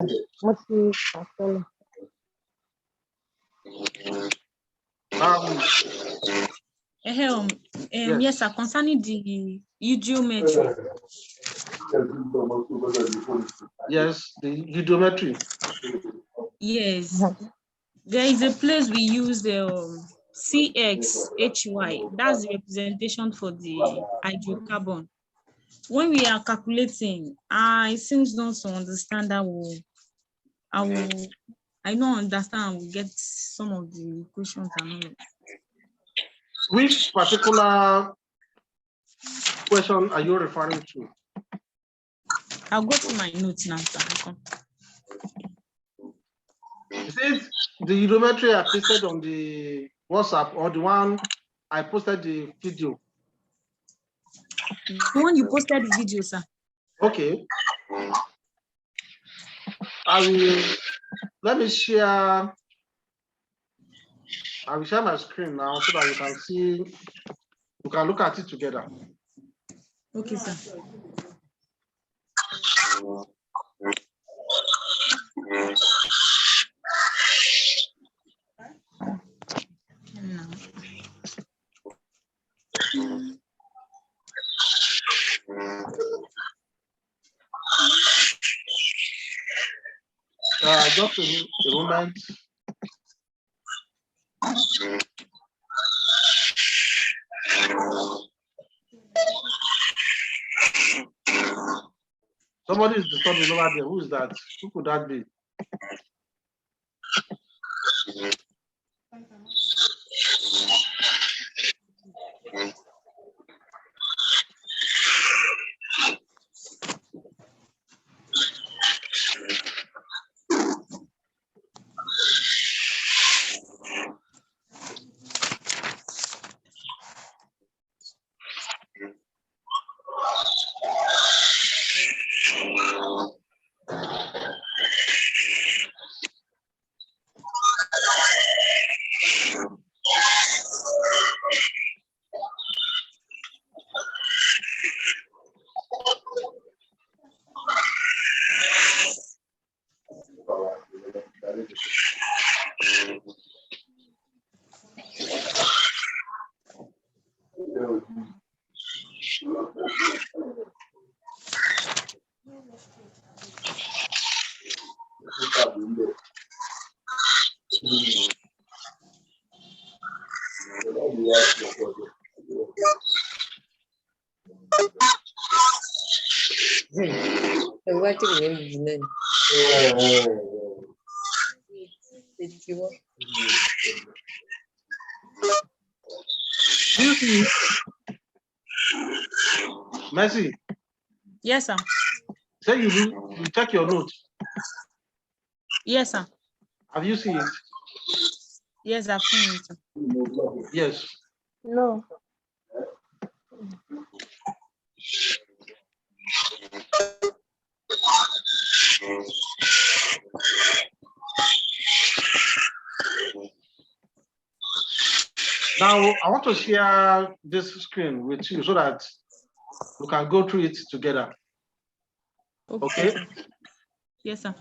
Yes, sir, concerning the geometry. Yes, the hydrometry. Yes, there is a place we use CHY. That's the representation for the hydrocarbon. When we are calculating, it seems not to understand that I don't understand. We get some of the questions and all. Which particular question are you referring to? I'll go to my notes now. Is it the hydrometry I posted on the WhatsApp or the one I posted the video? The one you posted the video, sir. Okay. Let me share. I will share my screen now so that you can see, you can look at it together. Okay, sir. Just a moment. Somebody is disturbing over there. Who is that? Who could that be? Mercy. Yes, sir. Say you check your notes. Yes, sir. Have you seen it? Yes, I've seen it. Yes. No. Now, I want to share this screen with you so that we can go through it together. Okay? Sir. Yes, sir.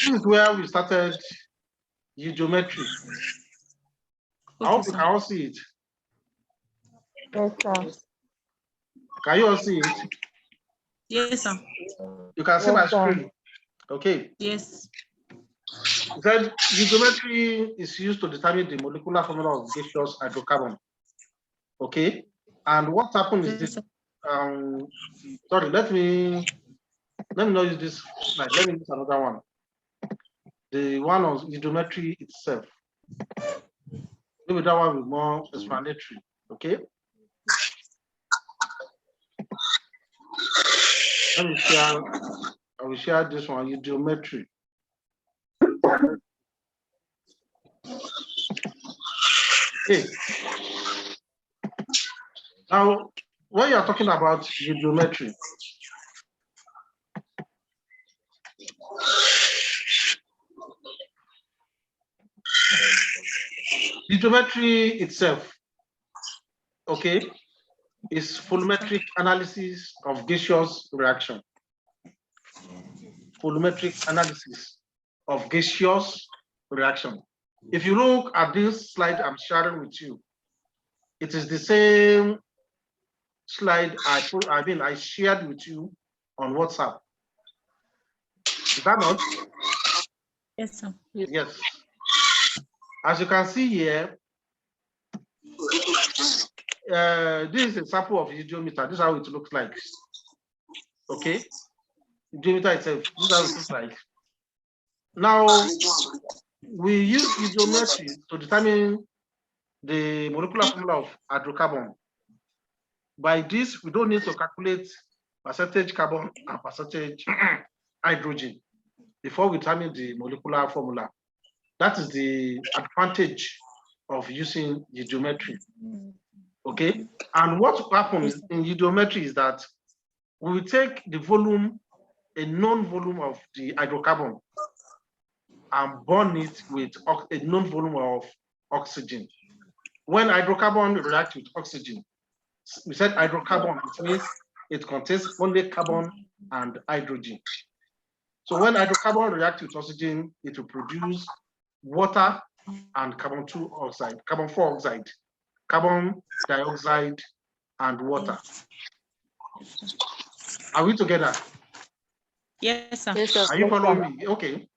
This is where we started geometry. I hope you can all see it. Yes, sir. Can you all see it? Yes, sir. You can see my screen. Okay. Yes. Then geometry is used to determine the molecular formula of gaseous hydrocarbon. Okay. And what happened is this. Sorry, let me not use this slide. Let me use another one. The one on geometry itself. Maybe that one will be more explanatory. Okay. Let me share. I will share this one, geometry. Okay. Now, when you are talking about geometry, geometry itself, okay, is volumetric analysis of gaseous reaction. Volumetric analysis of gaseous reaction. If you look at this slide I'm sharing with you, it is the same slide I shared with you on WhatsApp. Is that not? Yes, sir. Yes. As you can see here, this is a sample of hydrometer. This is how it looks like. Okay. Hydrometer itself, this is how it looks like. Now, we use hydrometry to determine the molecular formula of hydrocarbon. By this, we don't need to calculate percentage carbon and percentage hydrogen before we determine the molecular formula. That is the advantage of using hydrometry. Okay, and what happens in hydrometry is that we will take the volume, a known volume of the hydrocarbon, and burn it with a known volume of oxygen. When hydrocarbon reacts with oxygen, we said hydrocarbon, it means it contains only carbon and hydrogen. So when hydrocarbon reacts with oxygen, it will produce water and carbon 2 oxide, carbon 4 oxide, carbon dioxide, and water. Are we together? Yes, sir. Yes, sir. Are you following me? Okay.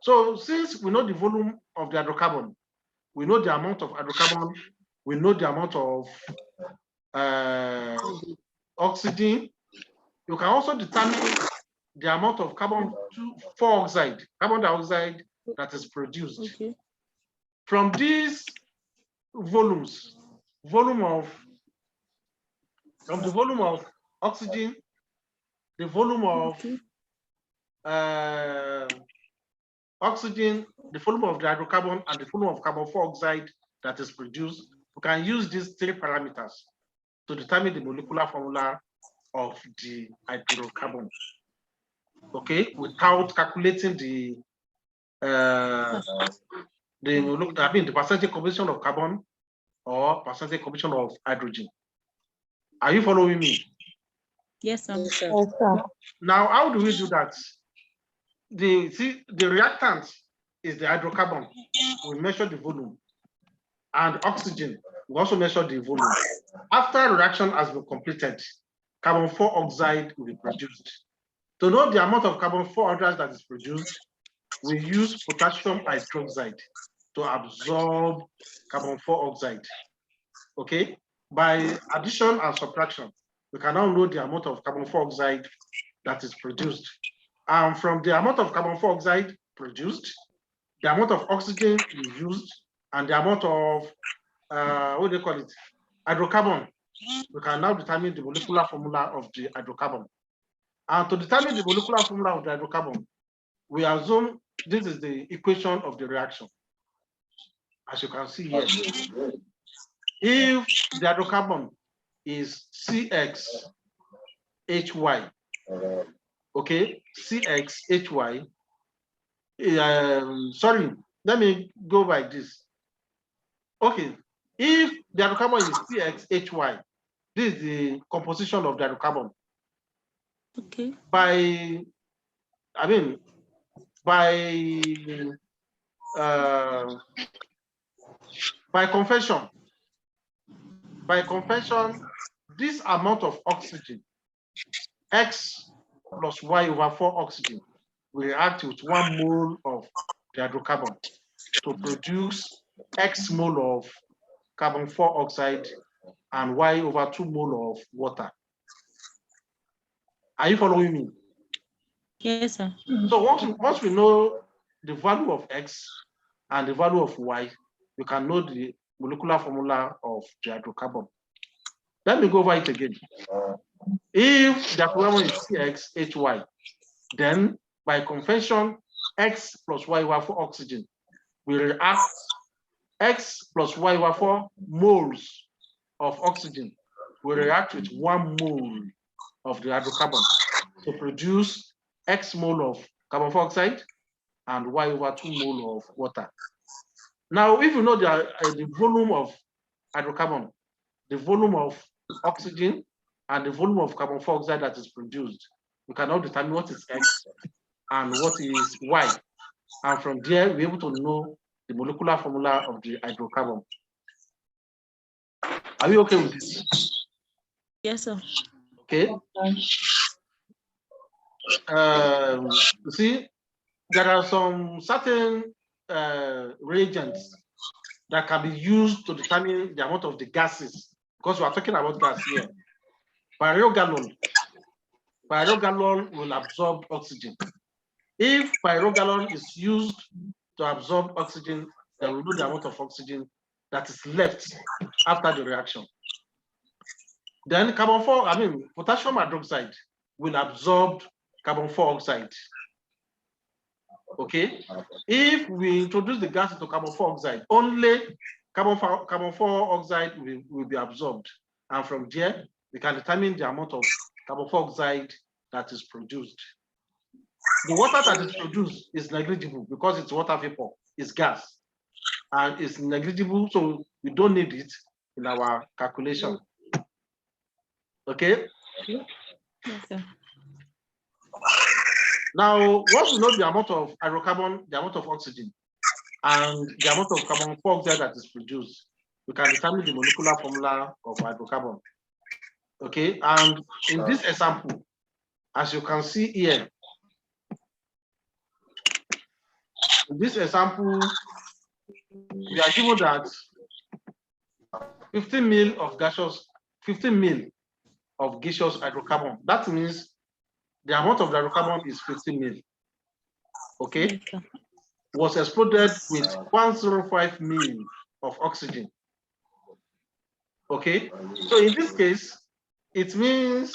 So since we know the volume of the hydrocarbon, we know the amount of hydrocarbon, we know the amount of oxygen, you can also determine the amount of carbon 4 oxide, carbon dioxide that is produced. Okay. From these volumes, the volume of oxygen, the volume of oxygen, the volume of the hydrocarbon, and the volume of carbon 4 oxide that is produced, we can use these 3 parameters to determine the molecular formula of the hydrocarbon. Okay, without calculating the percentage composition of carbon or percentage composition of hydrogen. Are you following me? Yes, sir. Yes, sir. Now, how do we do that? The reactant is the hydrocarbon. We measure the volume, and oxygen, we also measure the volume. After reaction has been completed, carbon 4 oxide will be produced. To know the amount of carbon 4 oxide that is produced, we use potassium hydroxide to absorb carbon 4 oxide. Okay, by addition and subtraction, we can now know the amount of carbon 4 oxide that is produced. And from the amount of carbon 4 oxide produced, the amount of oxygen used, and the amount of what do they call it, hydrocarbon, we can now determine the molecular formula of the hydrocarbon. And to determine the molecular formula of the hydrocarbon, we assume this is the equation of the reaction. As you can see here, if the hydrocarbon is CXHY, okay, CXHY, sorry, let me go by this. Okay, if the hydrocarbon is CXHY, this is the composition of the hydrocarbon. Okay. By convention, this amount of oxygen, X plus Y over 4 oxygen, will react with 1 mole of the hydrocarbon to produce X mole of carbon 4 oxide and Y over 2 mole of water. Are you following me? Yes, sir. So once we know the value of X and the value of Y, we can know the molecular formula of the hydrocarbon. Let me go over it again. If the hydrocarbon is CXHY, then by convention, X plus Y over 4 oxygen will react X plus Y over 4 moles of oxygen will react with 1 mole of the hydrocarbon to produce X mole of carbon 4 oxide and Y over 2 mole of water. Now, if you know the volume of hydrocarbon, the volume of oxygen and the volume of carbon dioxide that is produced, we can now determine what is X and what is Y. And from there, we're able to know the molecular formula of the hydrocarbon. Are we okay with this? Yes, sir. Okay. You see, there are some certain reagents that can be used to determine the amount of the gases, because we are talking about gas here. Pyrogalon will absorb oxygen. If pyrogalon is used to absorb oxygen, then we know the amount of oxygen that is left after the reaction. Then potassium hydroxide will absorb carbon dioxide. Okay, if we introduce the gas into carbon dioxide, only carbon dioxide will be absorbed, and from there we can determine the amount of carbon dioxide that is produced. The water that is produced is negligible because it's water vapor, it's gas, and it's negligible, so we don't need it in our calculation. Okay. Yes, sir. Now, once we know the amount of hydrocarbon, the amount of oxygen, and the amount of carbon dioxide that is produced, we can determine the molecular formula of hydrocarbon. Okay, and in this example, as you can see here, in this example, we are given that 15 mil of gaseous hydrocarbon. That means the amount of hydrocarbon is 15 mil. Okay, was exploded with 105 mil of oxygen. Okay, so in this case, it means,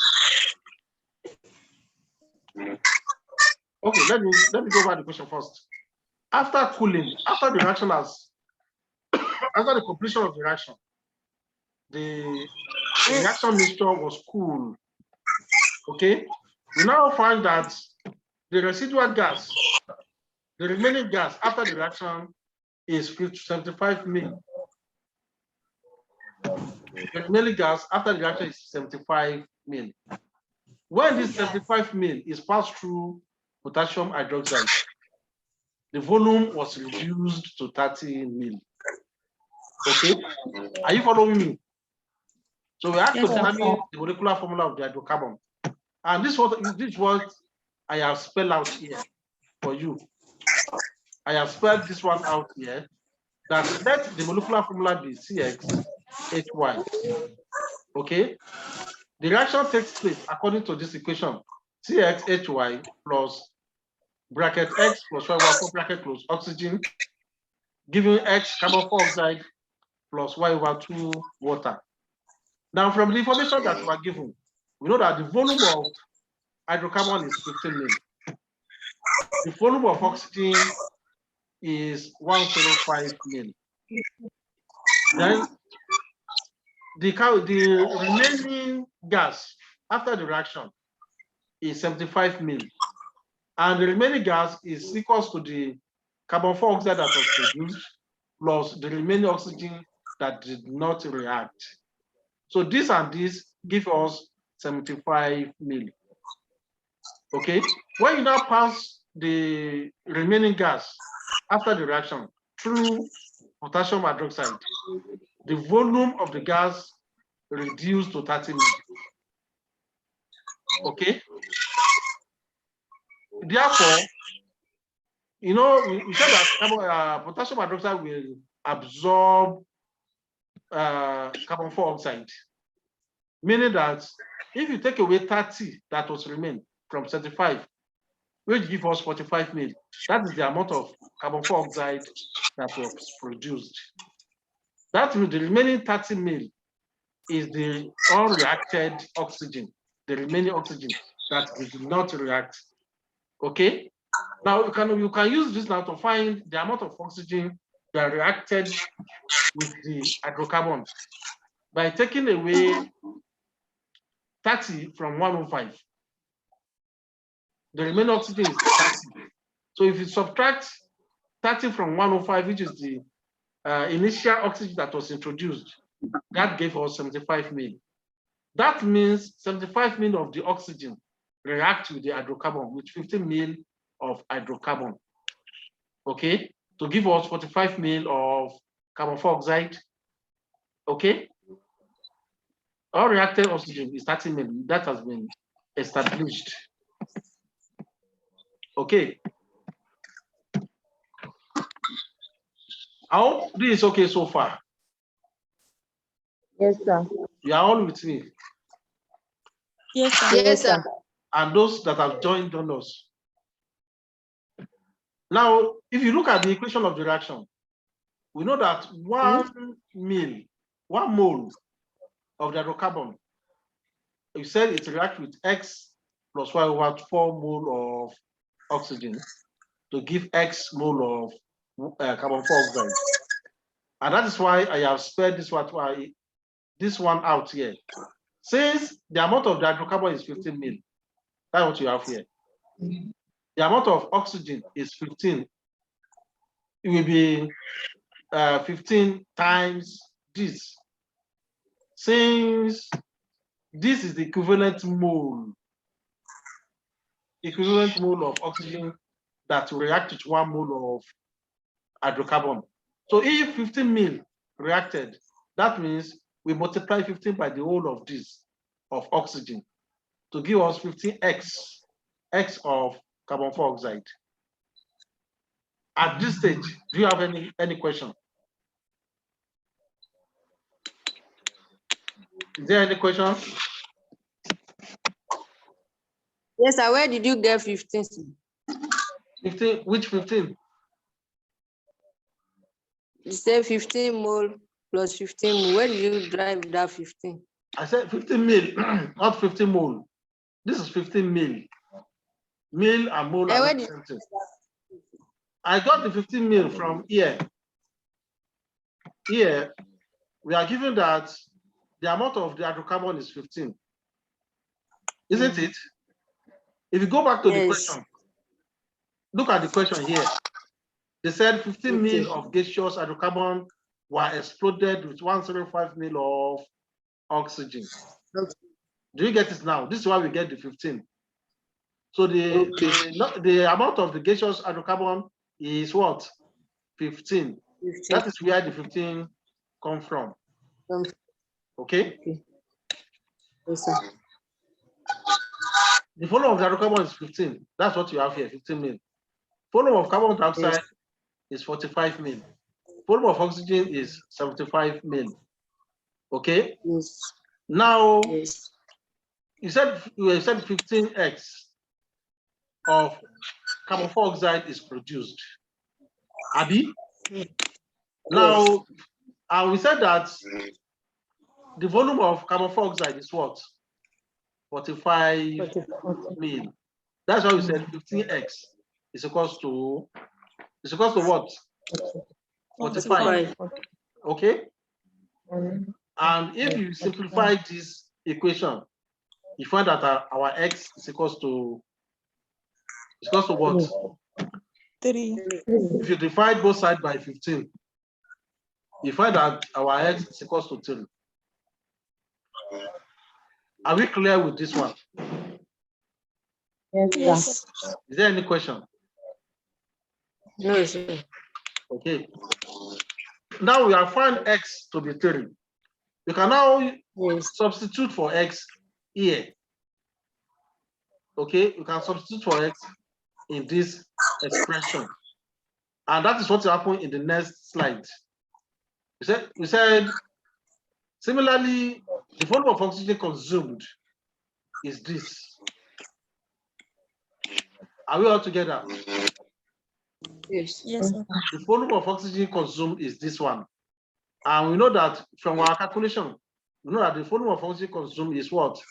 okay, let me go over the question first. After cooling, after the reaction after the completion of the reaction, the reaction mixture was cool. Okay, we now find that the residual gas, the remaining gas after the reaction is 75 mil. The remaining gas after the reaction is 75 mil. When this 75 mil is passed through potassium hydroxide, the volume was reduced to 30 mil. Okay, are you following me? So we have to determine the molecular formula of the hydrocarbon, and this is what I have spelled out here for you. I have spelled this one out here. That let the molecular formula be CHY. Okay, the reaction takes place according to this equation: CHY plus bracket X plus Y over 4 bracket close oxygen, giving X carbon dioxide plus Y over 2 water. Now, from the information that we are given, we know that the volume of hydrocarbon is 15 mil. The volume of oxygen is 105 mil. Then the remaining gas after the reaction is 75 mil. And the remaining gas is equal to the carbon dioxide that was produced plus the remaining oxygen that did not react. So this and this give us 75 mil. Okay, when you now pass the remaining gas after the reaction through potassium hydroxide, the volume of the gas reduced to 30 mil. Okay, therefore, you know, we said that potassium hydroxide will absorb carbon dioxide, meaning that if you take away 30 that was remain from 75, which give us 45 mil, that is the amount of carbon dioxide that was produced. That means the remaining 30 mil is the unreacted oxygen, the remaining oxygen that did not react. Okay, now you can use this now to find the amount of oxygen that reacted with the hydrocarbon by taking away 30 from 105. The remaining oxygen is 30. So if you subtract 30 from 105, which is the initial oxygen that was introduced, that gave us 75 mil. That means 75 mil of the oxygen react with the hydrocarbon with 15 mil of hydrocarbon. Okay, to give us 45 mil of carbon dioxide. Okay, all reacted oxygen is 30 mil. That has been established. Okay. I hope this is okay so far. Yes, sir. You are all with me. Yes, sir. Yes, sir. And those that have joined on us. Now, if you look at the equation of the reaction, we know that 1 mole of the hydrocarbon, you said it reacts with X plus Y over 4 mole of oxygen to give X mole of carbon dioxide. And that is why I have spared this one out here. Since the amount of the hydrocarbon is 15 mil, that's what you have here. The amount of oxygen is 15. It will be 15 times this. Since this is the equivalent mole of oxygen that will react with 1 mole of hydrocarbon. So if 15 mil reacted, that means we multiply 15 by the whole of this of oxygen to give us 15x of carbon dioxide. At this stage, do you have any question? Is there any question? Yes, sir. Where did you get 15? 15, which 15? You said 15 mole plus 15 mole. Where did you drive that 15? I said 15 mil, not 15 mole. This is 15 mil. Mil and mole are not the same thing. I got the 15 mil from here. Here, we are given that the amount of the hydrocarbon is 15. Isn't it? If you go back to the question, look at the question here. They said 15 mil of gaseous hydrocarbon were exploded with 105 mil of oxygen. Do you get it now? This is why we get the 15. So the amount of the gaseous hydrocarbon is what? 15. That is where the 15 come from. Okay? Yes, sir. The volume of the hydrocarbon is 15. That's what you have here, 15 mil. Volume of carbon dioxide is 45 mil. Volume of oxygen is 75 mil. Okay? Yes. Now, you said 15x of carbon dioxide is produced. Abi? Now, we said that the volume of carbon dioxide is what? 45 mil. That's why we said 15x is equals to what? 45. Okay? And if you simplify this equation, you find that our x is equals to what? 3. If you divide both sides by 15, you find that our x is equals to 3. Are we clear with this one? Yes. Is there any question? No, sir. Okay. Now we have found x to be 3. You can now substitute for x here. Okay, you can substitute for x in this expression. And that is what will happen in the next slide. We said similarly, the volume of oxygen consumed is this. Are we all together? Yes. Yes, sir. The volume of oxygen consumed is this one. And we know that from our calculation, we know that the volume of oxygen consumed is what?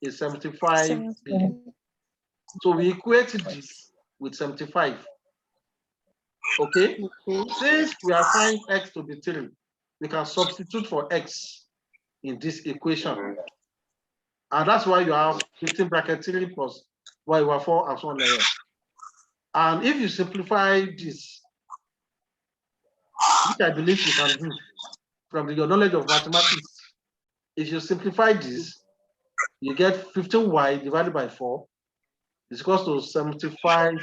Is 75 billion. So we equate this with 75. Okay? Since we are finding x to be 3, we can substitute for x in this equation. And that's why you have 15 bracket 3 plus y over 4 and so on like that. And if you simplify this, which I believe you can do from your knowledge of mathematics, if you simplify this, you get 15y divided by 4 is equals to 75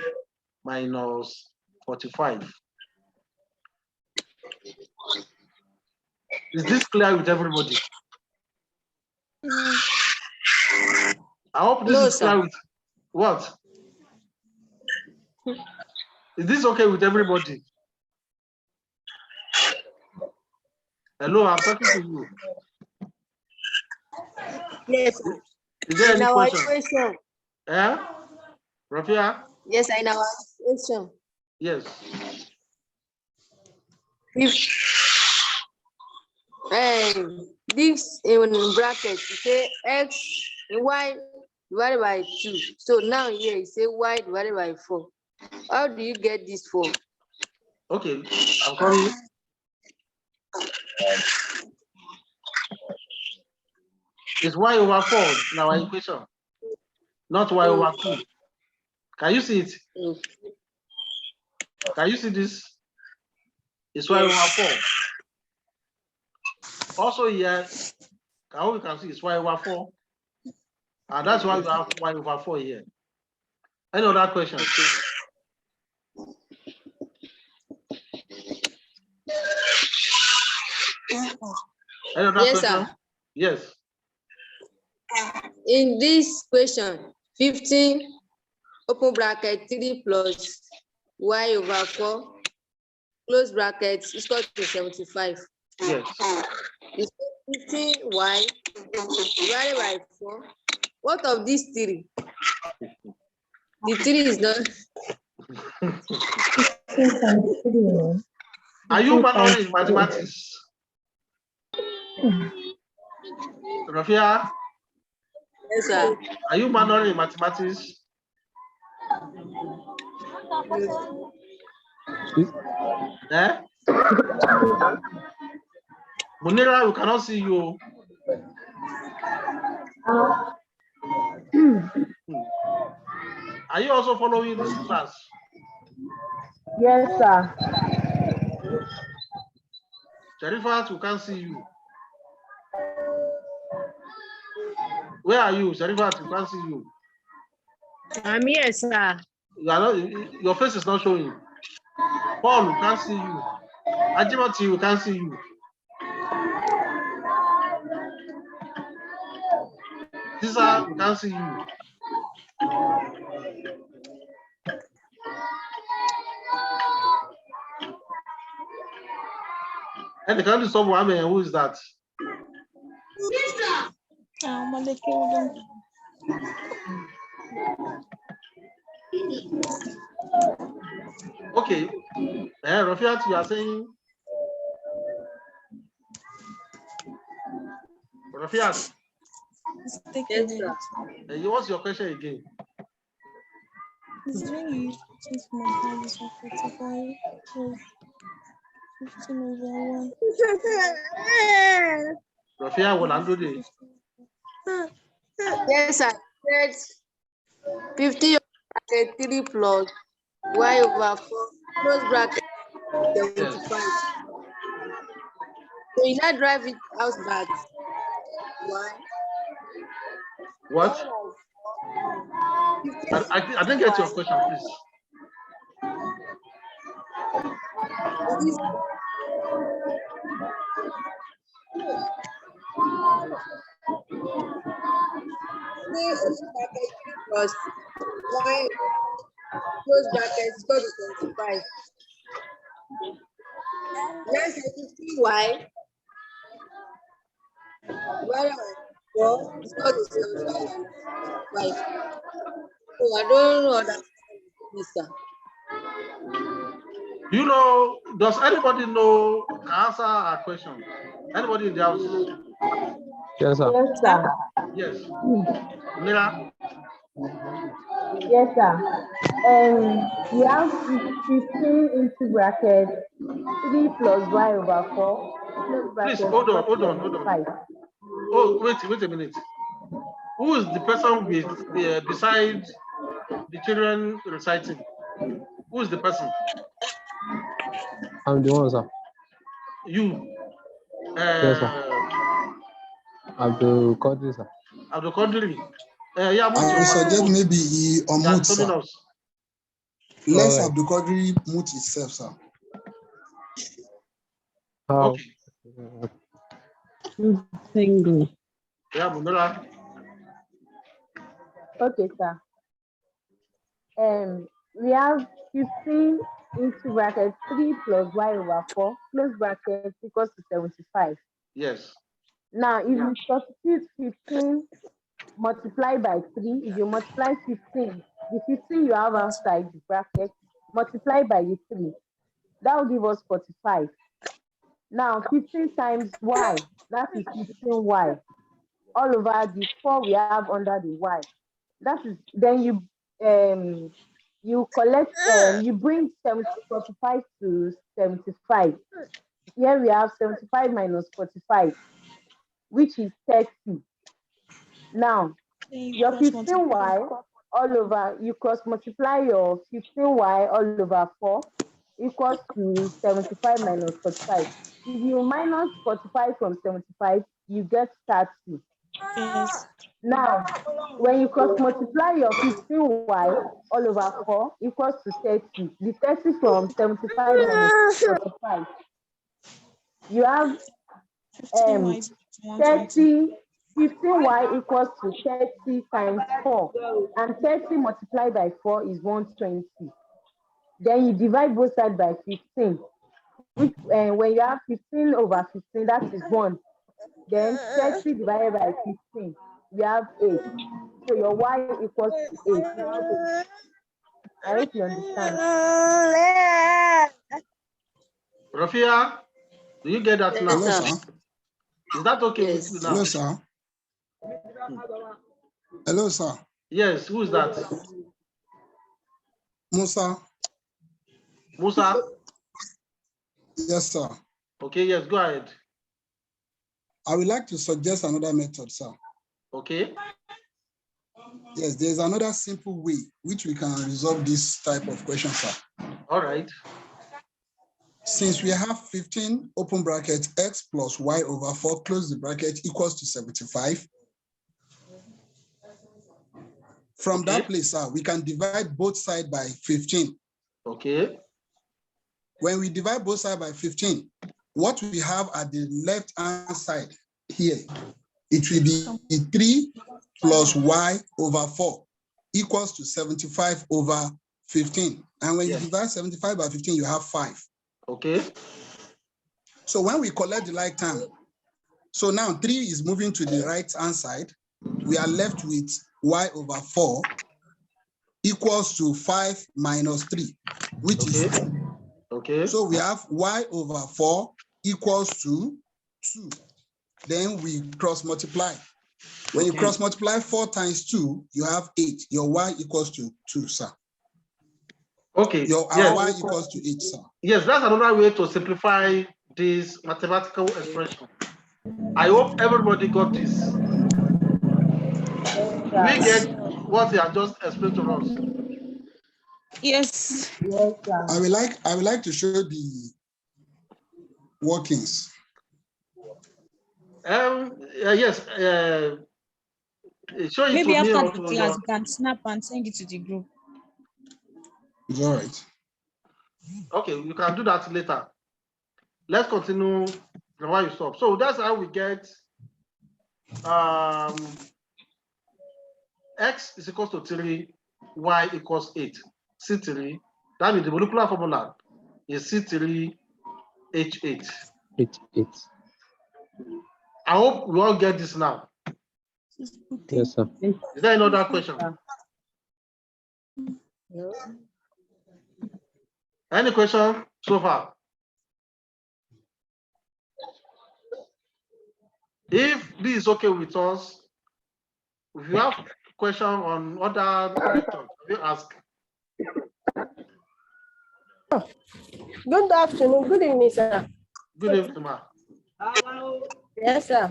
minus 45. Is this clear with everybody? I hope this is clear with what? Is this okay with everybody? Hello, I'm talking to you. Yes. Is there any question? Question. Yeah? Rafia? Yes, I know. Question. Yes. This in brackets, you say x y divided by 2. So now here you say y divided by 4. How do you get this 4? Okay, I'm coming. It's y over 4 in our equation, not y over 2. Can you see it? Can you see this? It's y over 4. Also here, how we can see it's y over 4. And that's why we have y over 4 here. Any other question? Any other question? Sir. Yes. In this question, 15 open bracket 3 plus y over 4 close bracket is equal to 75. Yes. It's 15y divided by 4. What of this 3? The 3 is not. Are you manual in mathematics? Rafia? Yes, sir. Are you manual in mathematics? Eh? Munira, we cannot see you. Are you also following this class? Yes, sir. Sharifat, we can't see you. Where are you, Sharifat? We can't see you. I'm here, sir. You are not, your face is not showing. Paul, we can't see you. Ajimati, we can't see you. Tisa, we can't see you. And the country someone, who is that? Okay. Rafiat, you are saying? Rafiat. Yes, sir. What's your question again? Is when you use values of 45 plus 15 over 1. Rafia, what I'm doing? Yes, sir. 50 bracket 3 plus y over 4 close bracket 75. So you not drive it out back. Why? What? I didn't get your question, please. Plus y close bracket is equal to 25. Let's say 50y. Well, it's equal to 75. So I don't know that this, sir. Do you know, does anybody know, can answer our question? Anybody in the house? Yes, sir. Yes, sir. Yes. Mira? Yes, sir. We have 15 into bracket 3 plus y over 4. Please, hold on. 5. Oh, wait a minute. Who is the person with beside the children reciting? Who is the person? I'm the one, sir. You. Yes, sir. Abdul Qadir, sir. Abdul yeah, I would suggest maybe he unmute, sir. Let's Abdul Qadir mute himself, sir. Okay. Single. Yeah, Bundola. Okay, sir. We have 15 into bracket 3 plus y over 4 close bracket equals to 75. Yes. Now, if you substitute 15 multiplied by 3, if you multiply 15, the 15 you have outside the bracket, multiply by the 3, that will give us 45. Now, 15 times y, that is 15y. All over the 4 we have under the y. That is, then you collect, you bring 45 to 75. Here we have 75 minus 45, which is 30. Now, your 15y all over, you cross multiply your 15y all over 4 equals to 75 minus 45. If you minus 45 from 75, you get 30. Yes. Now, when you cross multiply your 15y all over 4 equals to 30. The 30 from 75 minus 45. You have 30, 15y equals to 30 times 4. And 30 multiplied by 4 is 120. Then you divide both sides by 15. Which, when you have 15 over 15, that is 1. Then 30 divided by 15, we have 8. So your y equals to 8. I hope you understand. Rafia, do you get that now? Hello, sir. Is that okay Yes. with you now? Hello, sir. Hello, sir. Yes, who is that? Musa. Musa? Yes, sir. Okay, yes, go ahead. I would like to suggest another method, sir. Okay. Yes, there's another simple way which we can resolve this type of question, sir. All right. Since we have 15 open bracket x plus y over 4 close the bracket equals to 75. From that place, sir, we can divide both sides by 15. Okay. When we divide both sides by 15, what we have at the left-hand side here, it will be 3 plus y over 4 equals to 75 over 15. And when you divide 75 by 15, you have 5. Okay. So when we collect the like term, so now 3 is moving to the right-hand side. We are left with y over 4 equals to 5 minus 3, which is 2. Okay. So we have y over 4 equals to 2. Then we cross multiply. When you cross multiply 4 times 2, you have 8. Your y equals to 2, sir. Okay. Our y equals to 8, sir. Yes, that's another way to simplify this mathematical expression. I hope everybody got this. We get what they have just explained to us. Yes. Yes, sir. I would like to show the workings. Yes. Show it Maybe to me after the class, you can snap and send it to the group. It's all right. Okay, you can do that later. Let's continue while you stop. So that's how we get x is equals to 3, y equals 8. C3, that means the molecular formula is C3H8. H8. I hope we all get this now. Yes, sir. Is there another question? No. Any question so far? If this is okay with us, if you have question on other questions, you ask. Good afternoon. Good evening, sir. Good evening, ma. Yes, sir.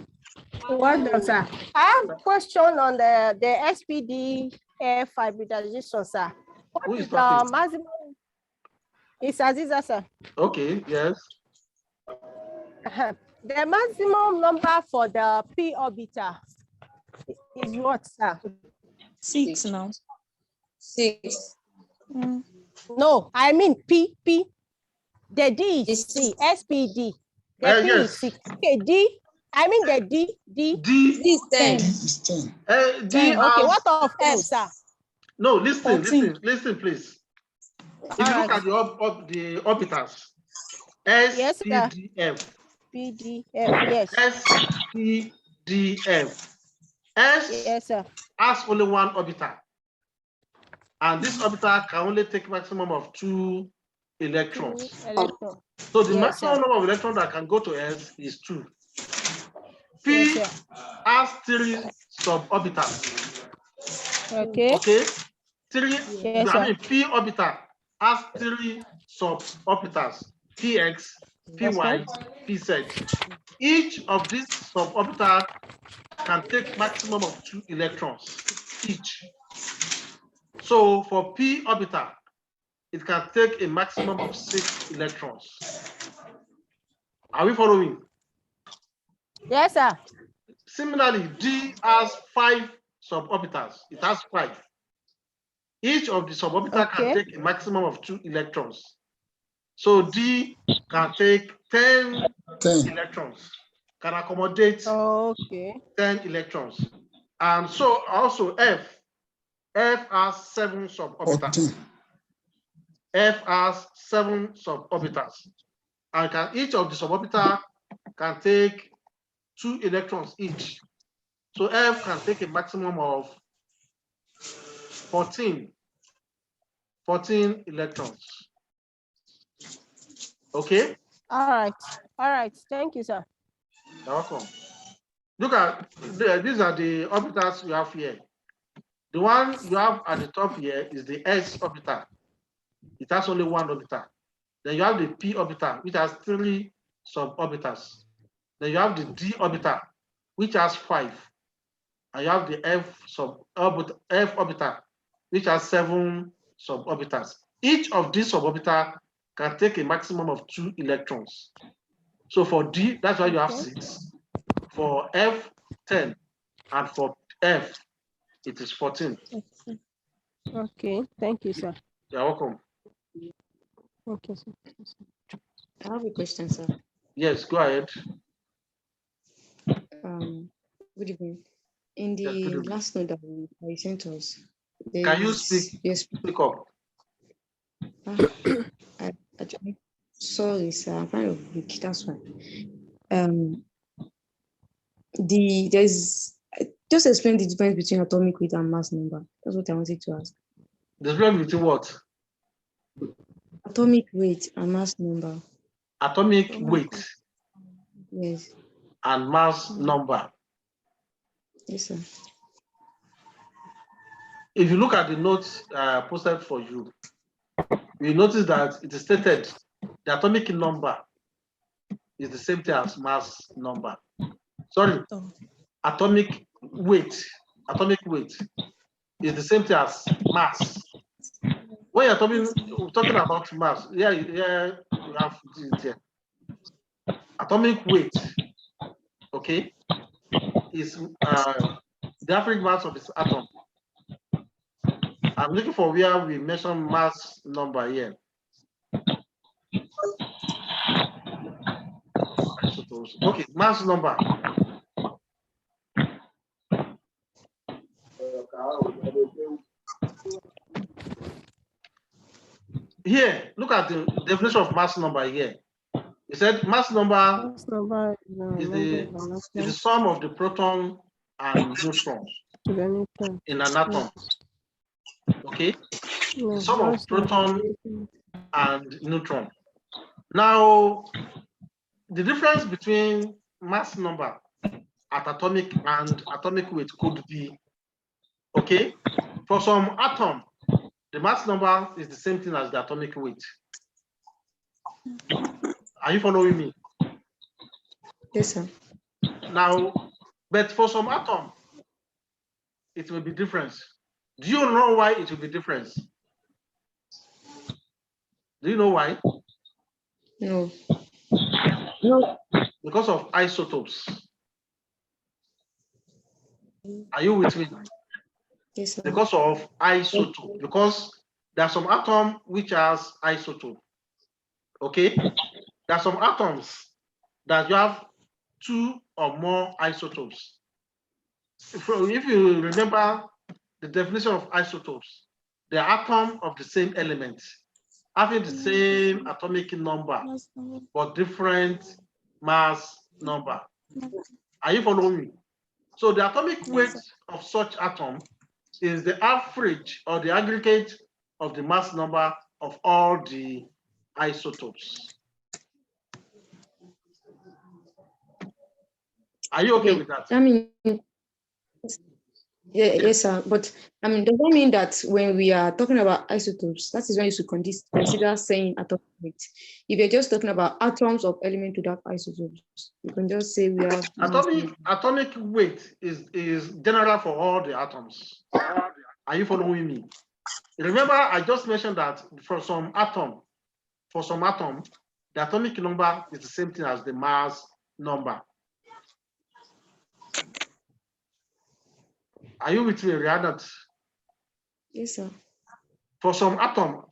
Well done, sir. I have a question on the SPD air hybridization, sir. Who What is is the talking? maximum? It's Aziza, sir. Okay, yes. The maximum number for the p orbital is what, sir? 6 now. 6. No, I mean P. The D is Is C. SPD. The P yes. is 6. Okay, D. I mean the D. D. D is 10. It's 10. D Okay, has, what of F, sir? no, listen, 14. listen, please. If All you look right. at the orbitals, Yes, sir. SPDF, PDF, yes. SPDF. S Yes, sir. has only one orbital, and this orbital can only take maximum of 2 electrons. Electron. So the Yes, maximum sir. number of electrons that can go to S is 2. P Yes, sir. has 3 suborbitals. Okay. Okay, 3. Yes, I sir. mean, P orbital has 3 suborbitals: Px, Py, Pz. Each of these suborbitals can take maximum of 2 electrons each. So for P orbital, it can take a maximum of 6 electrons. Are we following? Yes, sir. Similarly, D has 5 suborbitals. It has 5. Each of the suborbitals can take a maximum of 2 electrons. So D can take 10 electrons, can accommodate 10 electrons. And so also F has 7 suborbitals. F has 7 suborbitals. And each of the suborbitals can take 2 electrons each. So F can take a maximum of 14 electrons. Okay? All right. Thank you, sir. You're welcome. Look at, these are the orbitals you have here. The one you have at the top here is the S orbital. It has only 1 orbital. Then you have the P orbital, which has 3 suborbitals. Then you have the D orbital, which has 5. And you have the F orbital, which has 7 suborbitals. Each of these suborbitals can take a maximum of 2 electrons. So for D, that's why you have 6. For F, 10. And for F, it is 14. Okay, thank you, sir. You're welcome. Okay, sir. I have a question, sir. Yes, go ahead. Good evening. In the last note that you sent us, can you speak? Yes. Speak up. Actually, sorry, sir. I'm kind of weak. That's why. There's just explain the difference between atomic weight and mass number. That's what I wanted to ask. The difference between what? Atomic weight and mass number. Atomic weight. Yes. And mass number. Yes, sir. If you look at the notes posted for you, you notice that it is stated the atomic number is the same thing as mass number. Sorry, atomic weight. Atomic weight is the same thing as mass. When you're talking about mass, yeah, you have it here. Atomic weight, okay, is the average mass of its atom. I'm looking for where we mention mass number here. Okay, mass number. Here, look at the definition of mass number here. It said mass number is the sum of the proton and neutron in an atom. Okay? The sum of proton and neutron. Now, the difference between mass number at atomic and atomic weight could be, okay, for some atom, the mass number is the same thing as the atomic weight. Are you following me? Yes, sir. Now, but for some atom, it will be different. Do you know why it will be different? Do you know why? No. Because of isotopes. Are you with me? Yes, sir. Because of isotope, because there are some atoms which has isotope. Okay, there are some atoms that you have 2 or more isotopes. If you remember the definition of isotopes, the atom of the same element having the same atomic number but different mass number. Are you following me? So the atomic weight of such atom is the average or the aggregate of the mass number of all the isotopes. Are you okay with that? I mean, yes, sir. But I mean, does that mean that when we are talking about isotopes, that is when you should consider saying atomic weight? If you're just talking about atoms of element without isotopes, you can just say we have atomic weight is general for all the atoms. Are you following me? Remember, I just mentioned that for some atom, the atomic number is the same thing as the mass number. Are you with me, Rihanna? Yes, sir. For some atom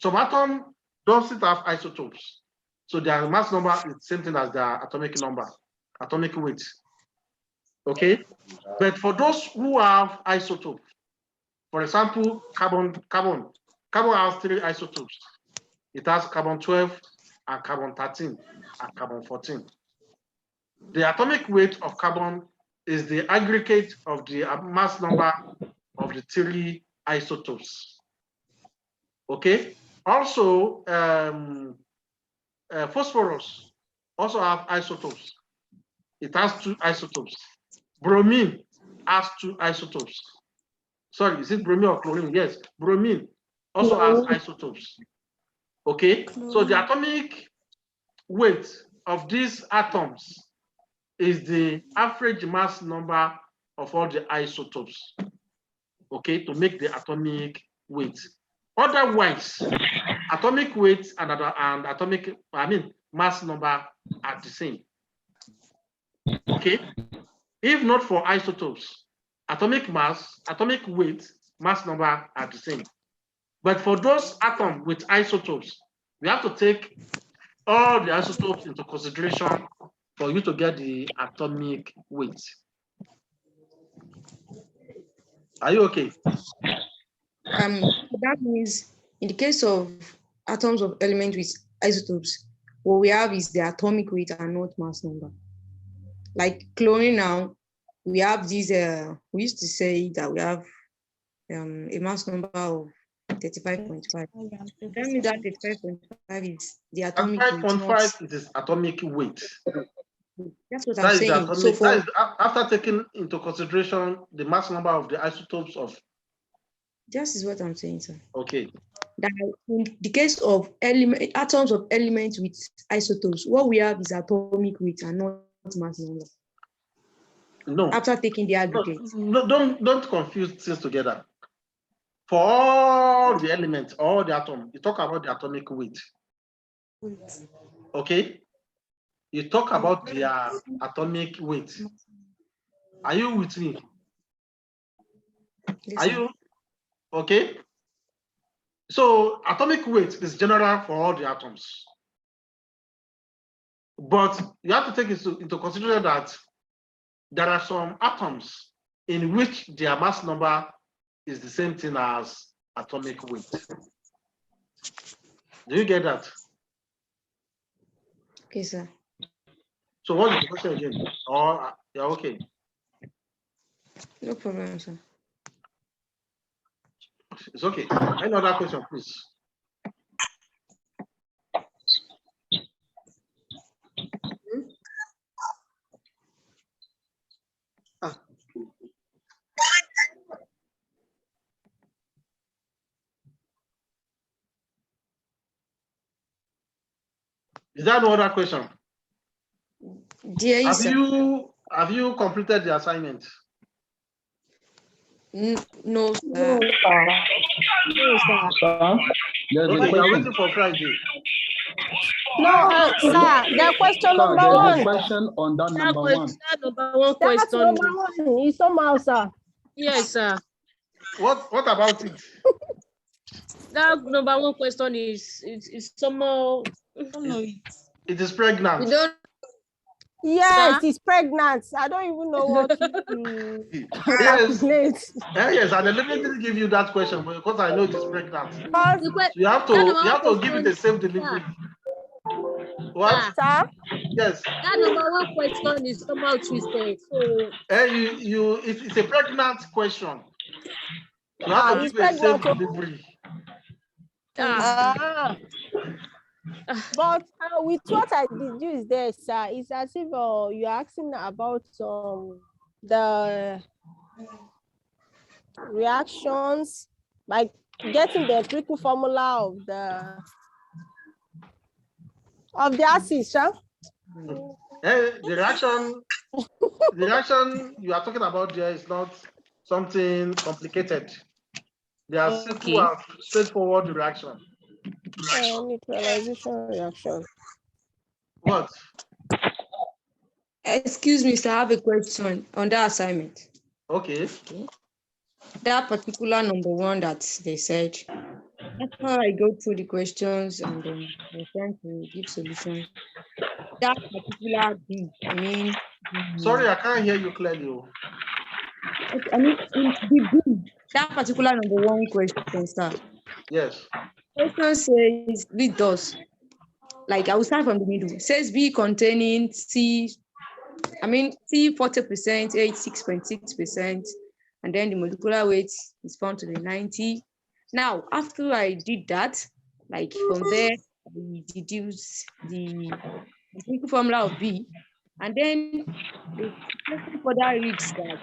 doesn't have isotopes. So their mass number is the same thing as their atomic number, atomic weight. Okay? But for those who have isotopes, for example, carbon has 3 isotopes. It has carbon 12 and carbon 13 and carbon 14. The atomic weight of carbon is the aggregate of the mass number of the 3 isotopes. Okay. Also, phosphorus also have isotopes. It has 2 isotopes. Bromine has 2 isotopes. Sorry, is it bromine or chlorine? Yes, bromine also has isotopes. Okay, so the atomic weight of these atoms is the average mass number of all the isotopes. Okay, to make the atomic weight. Otherwise, atomic weight and mass number are the same. Okay, if not for isotopes, atomic mass, atomic weight, mass number are the same. But for those atoms with isotopes, we have to take all the isotopes into consideration for you to get the atomic weight. Are you okay? That means in the case of atoms of element with isotopes, what we have is the atomic weight and not mass number. Like chlorine now, we have these, we used to say that we have a mass number of 35.5. Tell me that 35.5 is the atomic weight. 5.5 is atomic weight. That's what I'm saying. That is after taking into consideration the mass number of the isotopes of. This is what I'm saying, sir. Okay. That in the case of atoms of elements with isotopes, what we have is atomic weight and not mass number. No. After taking the aggregate. No, don't confuse things together. For all the elements, all the atoms, you talk about the atomic weight. Okay? You talk about their atomic weight. Are you with me? Yes, are you okay? So atomic weight is general for all the atoms. But you have to take into consideration that there are some atoms in which their mass number is the same thing as atomic weight. Do you get that? Okay, sir. So what is the question again? Or yeah, okay. No problem, sir. It's okay. Any other question, please? Is there no other question? Dear, have you completed the assignment? No, sir. No, sir. Okay, you are waiting for Friday. No, sir. The question number one. Question on that number one. That's number one. It's somehow, sir. Yes, sir. What about it? That number one question is somehow. I don't know it. It is pregnant. You don't. Yes, Sir? he's pregnant. I don't even know what to Yes. calculate. Yes, and then let me just give you that question because I know it is pregnant. But, The que- So you have that number to one give it question, the same delivery. sir, What? sir, Yes. that number one question is somehow twisted. So It's a pregnant question. You have to he's give a same pregnant. delivery. Ah. But with what I deduced there, sir, it's as if you're asking about the reactions by getting the empirical formula of the acid, sir. The reaction you are talking about there is not something complicated. They are simple and straightforward reaction. Neutralization reaction. What? Excuse me, sir, I have a question on that assignment. Okay. That particular number one that they said, after I go through the questions and then I'm trying to give solutions, that particular B, Sorry, I can't hear you clearly. the B, that particular number one question, sir. Yes. Question says B does. Like I will start from the middle. It says B containing C 40%, H 6.6%, and then the molecular weight is found to be 90. Now, after I did that, like from there, we deduce the chemical formula of B, and then the question further reads that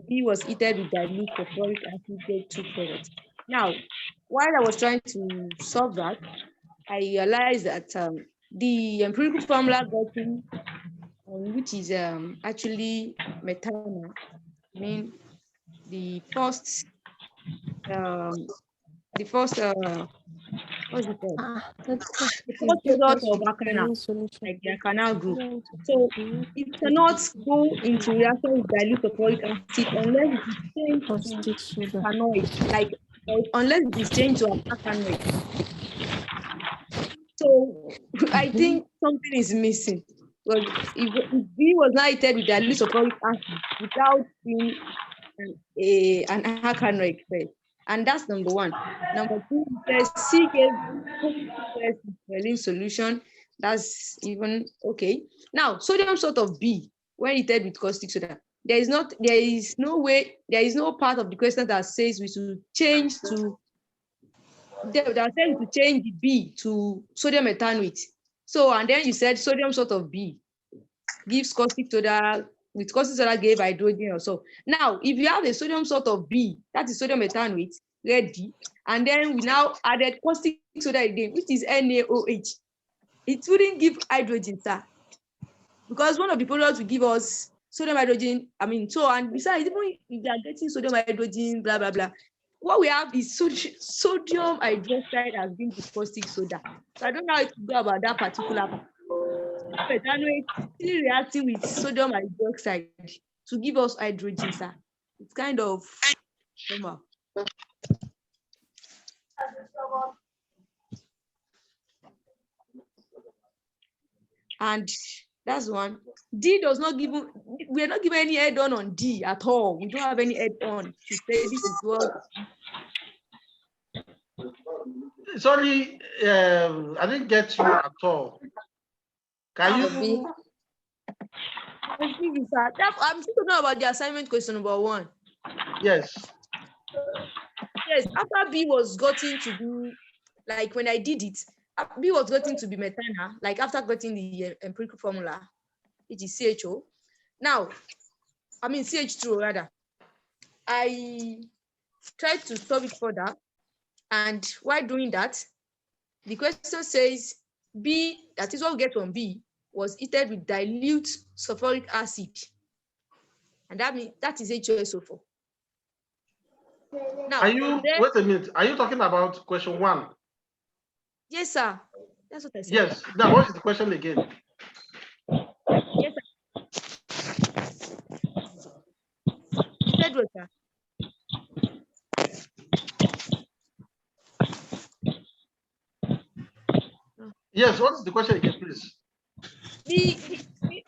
B was heated with dilute sulfuric acid, get two products. Now, while I was trying to solve that, I realized that the empirical formula gotten, which is actually methanol, the first what's it called? The first product of Bacana, like their canal group. So it cannot go into reaction with dilute sulfuric acid unless it is changed to ethanoid, like unless it is changed to alkanoid. So I think something is missing. Because if B was not heated with dilute sulfuric acid without being an alkanoid phase, and that's number one. Number two, there's C gave Berlin solution. That's even okay. Now, sodium salt of B when heated with caustic soda. There is no part of the question that says we should change to the B to sodium ethanoate. So, and then you said sodium salt of B gives caustic soda, with caustic soda gave hydrogen or so. Now, if you have a sodium salt of B, that is sodium ethanoate, ready, and then we now added caustic soda again, which is NaOH, it wouldn't give hydrogen, sir. Because one of the products will give us sodium hydrogen, and besides, even if they are getting sodium hydrogen, blah, blah, blah, what we have is sodium hydroxide has been with caustic soda. So I don't know how to go about that particular part. Ethanoate still reacting with sodium hydroxide to give us hydrogen, sir. It's kind of normal. And that's one. D does not give, we are not given any head on D at all. We don't have any head on to say this is what. Sorry, I didn't get you at all. Can you? I'm still talking about the assignment question number one. Yes. Yes, after B was gotten to be, like when I did it, B was gotten to be methanol, like after getting the empirical formula, it is CHO. Now, CH2 rather. I tried to solve it further, and while doing that, the question says B, that is what we get from B, was heated with dilute sulfuric acid. And that means that is H2SO4. Now, wait a minute. Are you talking about question one? Yes, sir. That's what I said. Yes. Now, what is the question again? Yes, sir. You said what, sir? Yes, what is the question again, please? The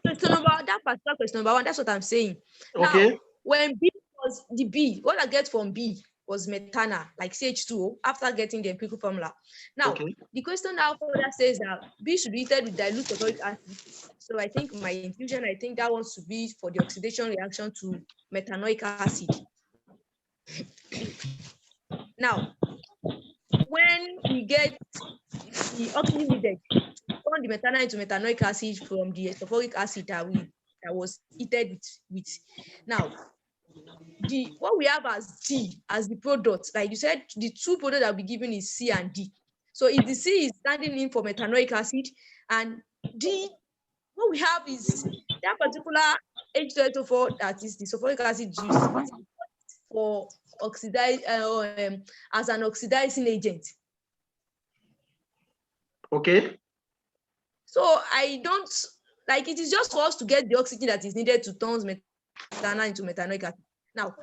question number, that particular question number 1, that's what I'm saying. Okay. Now, when B was the B, what I get from B was methanol, like CH2O, after getting the empirical formula. Now, Okay. the question now further says that B should be heated with dilute sulfuric acid. So I think my infusion, I think that wants to be for the oxidation reaction to methanoic acid. Now, when we get the oxygen needed, turn the methanol into methanoic acid from the sulfuric acid that was heated with. Now, what we have as D as the product, like you said, the two products that will be given is C and D. So if the C is standing in for methanoic acid, and D, what we have is that particular H2SO4 that is the sulfuric acid used for oxidize as an oxidizing agent. Okay. So I don't like, it is just for us to get the oxygen that is needed to turn methanol into methanoic acid. Now,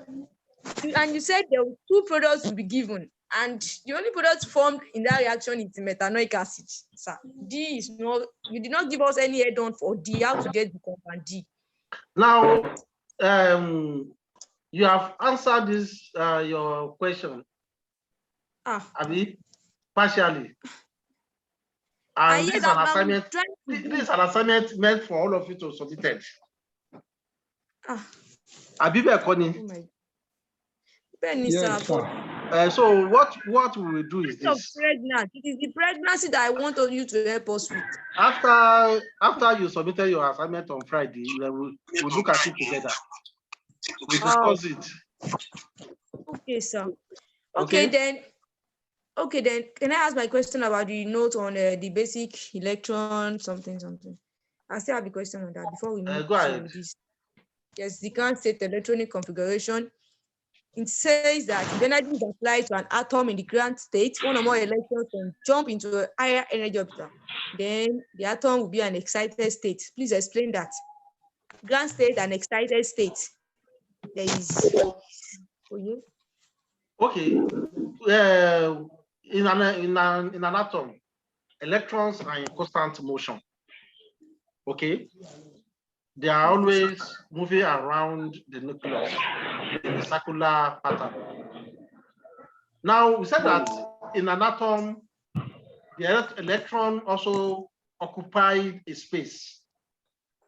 and you said there were two products to be given, and the only product formed in that reaction is the methanoic acid. Sir, D is not, you did not give us any add-on for D, how to get the compound D. Now, you have answered this your question, Abi, partially. And this is an assignment. This is an assignment meant for all of you to submit it. Abi Bekoni. Yes, so what we will do is this. It is the pregnancy that I want you to help us with. After you submitted your assignment on Friday, we'll look at it together. We discuss it. Okay, sir. Okay, then. Okay, then can I ask my question about the note on the basic electron something? I still have a question on that before we move to this. Yes, the current state electronic configuration. It says that if energy is applied to an atom in the ground state, one or more electrons can jump into a higher energy orbital. Then the atom will be an excited state. Please explain that. Ground state and excited state. There is for you. Okay. In an atom, electrons are in constant motion. Okay. They are always moving around the nucleus in a circular pattern. Now, we said that in an atom, the electron also occupies a space.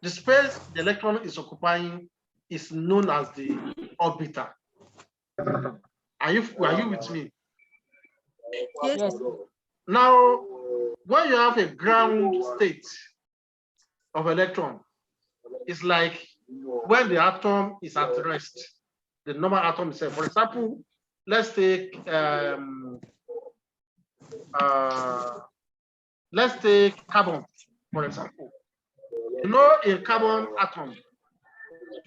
The space the electron is occupying is known as the orbiter. Are you with me? Yes. Now, when you have a ground state of electron, it's like when the atom is at rest, the normal atom itself. For example, let's take carbon, for example. You know, in carbon atom,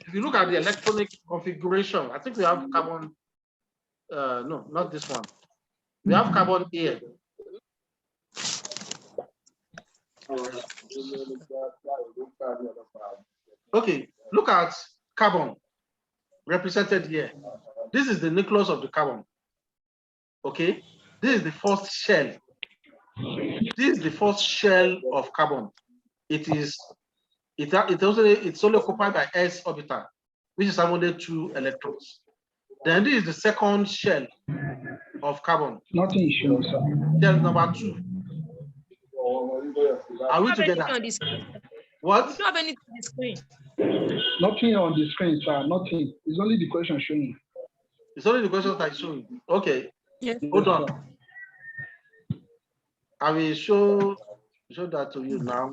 if you look at the electronic configuration, I think we have carbon. No, not this one. We have carbon here. Okay, look at carbon represented here. This is the nucleus of the carbon. Okay, this is the first shell. This is the first shell of carbon. It's only occupied by s orbital, which is only 2 electrons. Then this is the second shell of carbon. Nothing shows, sir. Shell number 2. Are we together? What? You don't have anything on the screen. Nothing on the screen, sir. Nothing. It's only the question showing. It's only the question that is showing. Okay. Yes. Hold on. I will show that to you now.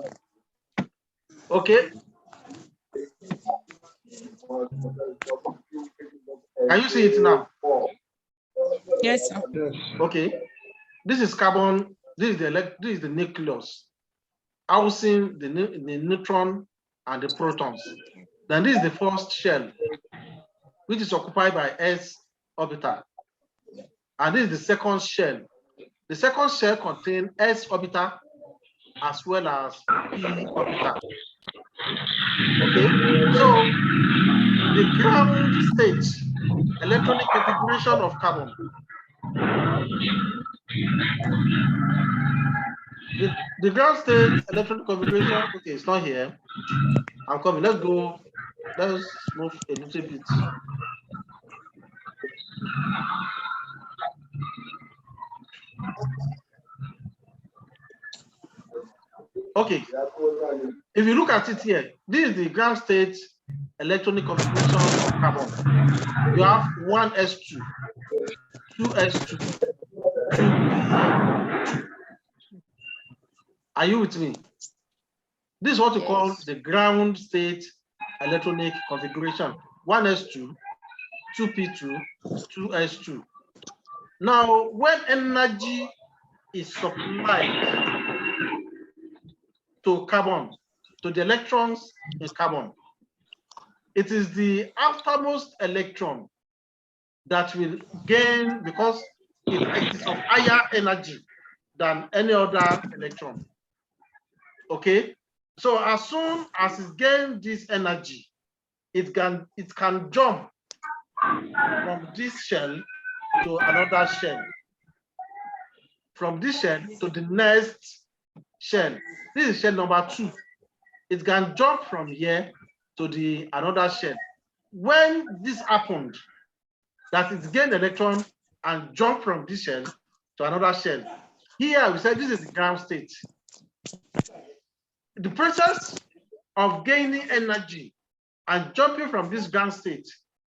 Okay. Can you see it now? Yes, sir. Yes. Okay. This is carbon. This is the nucleus, housing the neutron and the protons. Then this is the first shell, which is occupied by s orbital. And this is the second shell. The second shell contains s orbital as well as p orbital. Okay, so the ground state electronic configuration of carbon The ground state electronic configuration, okay, it's not here. I'm coming. Let's go. Let's move a little bit. Okay. If you look at it here, this is the ground state electronic configuration of carbon. You have 1s2, 2s2, 2p2. Are you with me? This is what we call the ground state electronic configuration. 1s2, 2p2, 2s2. Now, when energy is supplied to carbon, to the electrons in carbon, it is the outermost electron that will gain, because it is of higher energy than any other electron. Okay, so as soon as it gains this energy, it can jump from this shell to another shell, from this shell to the next shell. This is shell number 2. It can jump from here to the another shell. When this happened, that it gained electron and jump from this shell to another shell. Here we said this is the ground state. The process of gaining energy and jumping from this ground state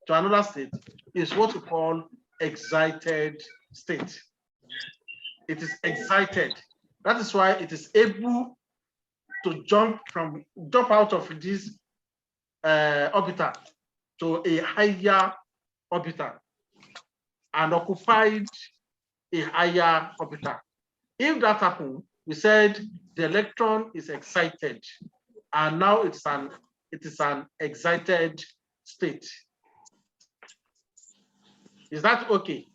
to another state is what we call excited state. It is excited. That is why it is able to jump out of this orbiter to a higher orbiter and occupied a higher orbiter. If that happens, we said the electron is excited, and now it is an excited state. Is that okay?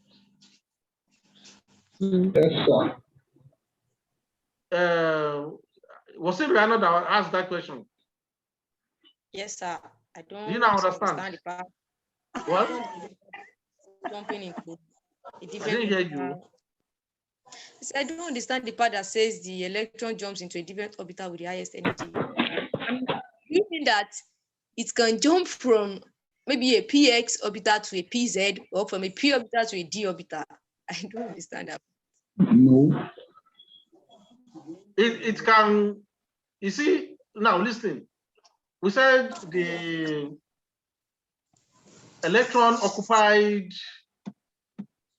Yes, sir. Was it Rihanna that asked that question? Yes, sir. I don't. Do you now understand? The part. What? Jumping into a I different. didn't hear you. I don't understand the part that says the electron jumps into a different orbital with the highest energy. You mean that it can jump from maybe a px orbital to a pz, or from a p orbital to a d orbital? I don't understand that. No. It can, you see, now listen. We said the electron occupied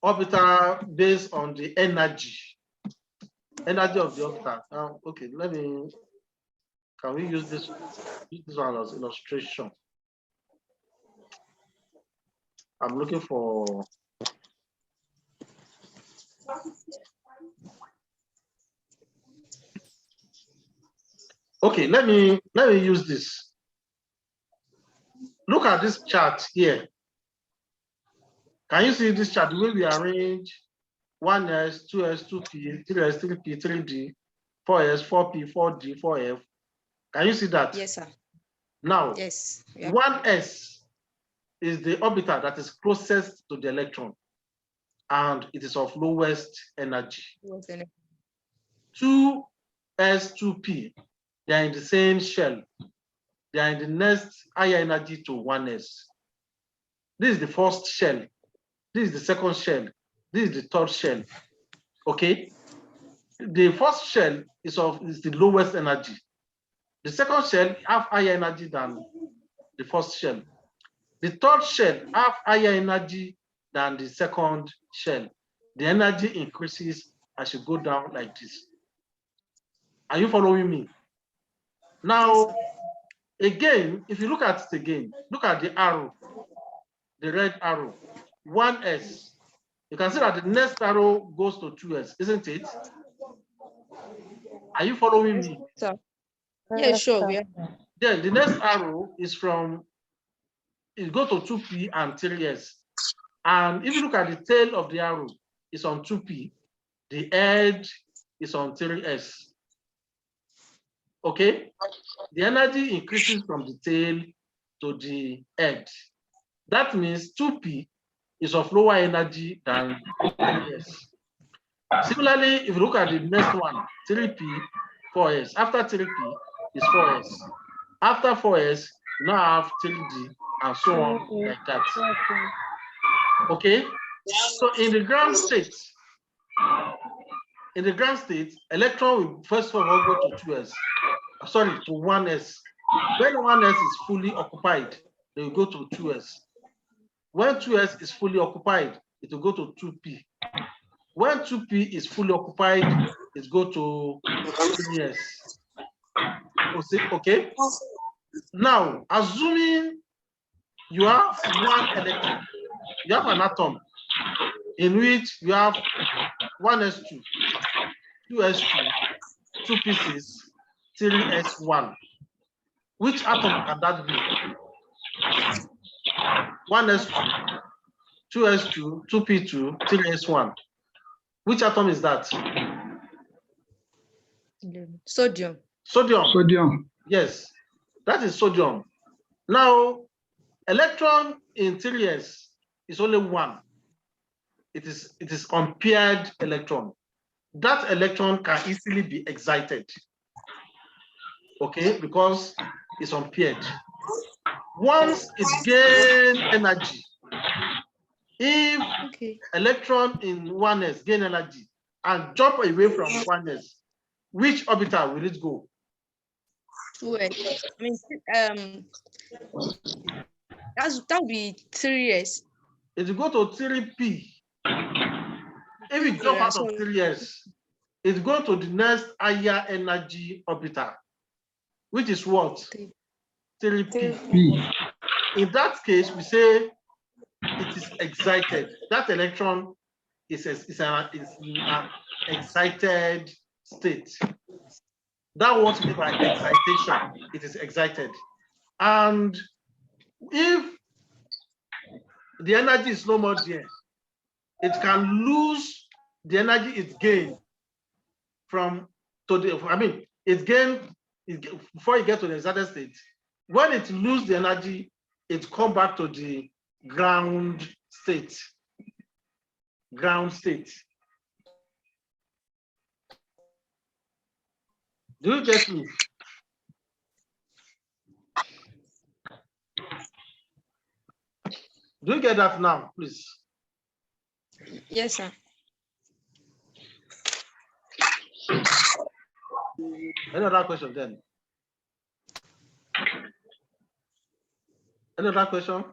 orbital based on the energy of the orbital. Okay, can we use this one as illustration? I'm looking for. Okay, let me use this. Look at this chart here. Can you see this chart? The way we arrange 1s, 2s, 2p, 3s, 3p, 3d, 4s, 4p, 4d, 4f. Can you see that? Yes, sir. Now, yes. Yeah. 1s is the orbital that is closest to the electron, and it is of lowest energy. 2s, 2p, they are in the same shell. They are in the next higher energy to 1s. This is the first shell. This is the second shell. This is the third shell. Okay. The first shell is the lowest energy. The second shell have higher energy than the first shell. The third shell have higher energy than the second shell. The energy increases as you go down like this. Are you following me? Now, again, if you look at it again, look at the arrow, the red arrow, 1s. You can see that the next arrow goes to 2s, isn't it? Are you following me? Sir. Yeah, sure. Yeah. Then the next arrow is it goes to 2p and 3s. And if you look at the tail of the arrow, it's on 2p. The edge is on 3s. Okay? The energy increases from the tail to the edge. That means 2p is of lower energy than 3s. Similarly, if you look at the next one, 3p, 4s. After 3p is 4s. After 4s, you now have 3d and so on like that. Okay. So in the ground state, electron will first of all go to 2s. Sorry, to 1s. When 1s is fully occupied, they will go to 2s. When 2s is fully occupied, it will go to 2p. When 2p is fully occupied, it go to 3s. Okay. Now, assuming you have one electron, you have an atom in which you have 1s2, 2s2, 2 pieces, 3s1. Which atom can that be? 1s2, 2s2, 2p2, 3s1. Which atom is that? Sodium. Sodium. Yes, that is sodium. Now, electron in 3s is only one. It is unpaired electron. That electron can easily be excited. Okay, because it's unpaired. Once it gains energy, if electron in 1s gain energy and jump away from 1s, which orbital will it go? 2s. I mean, that would be 3s. It will go to 3p. If it jump out of 3s, it's going to the next higher energy orbital, which is what? 3p. In that case, we say it is excited. That electron is in an excited state. That what we mean by excitation. It is excited. And if the energy is no more there, it can lose the energy it gained from to the, I mean, it gained before you get to the excited state. When it loses the energy, it comes back to the ground state. Ground state. Do you get me? Do you get that now, please? Yes, sir. Any other question then? Any other question?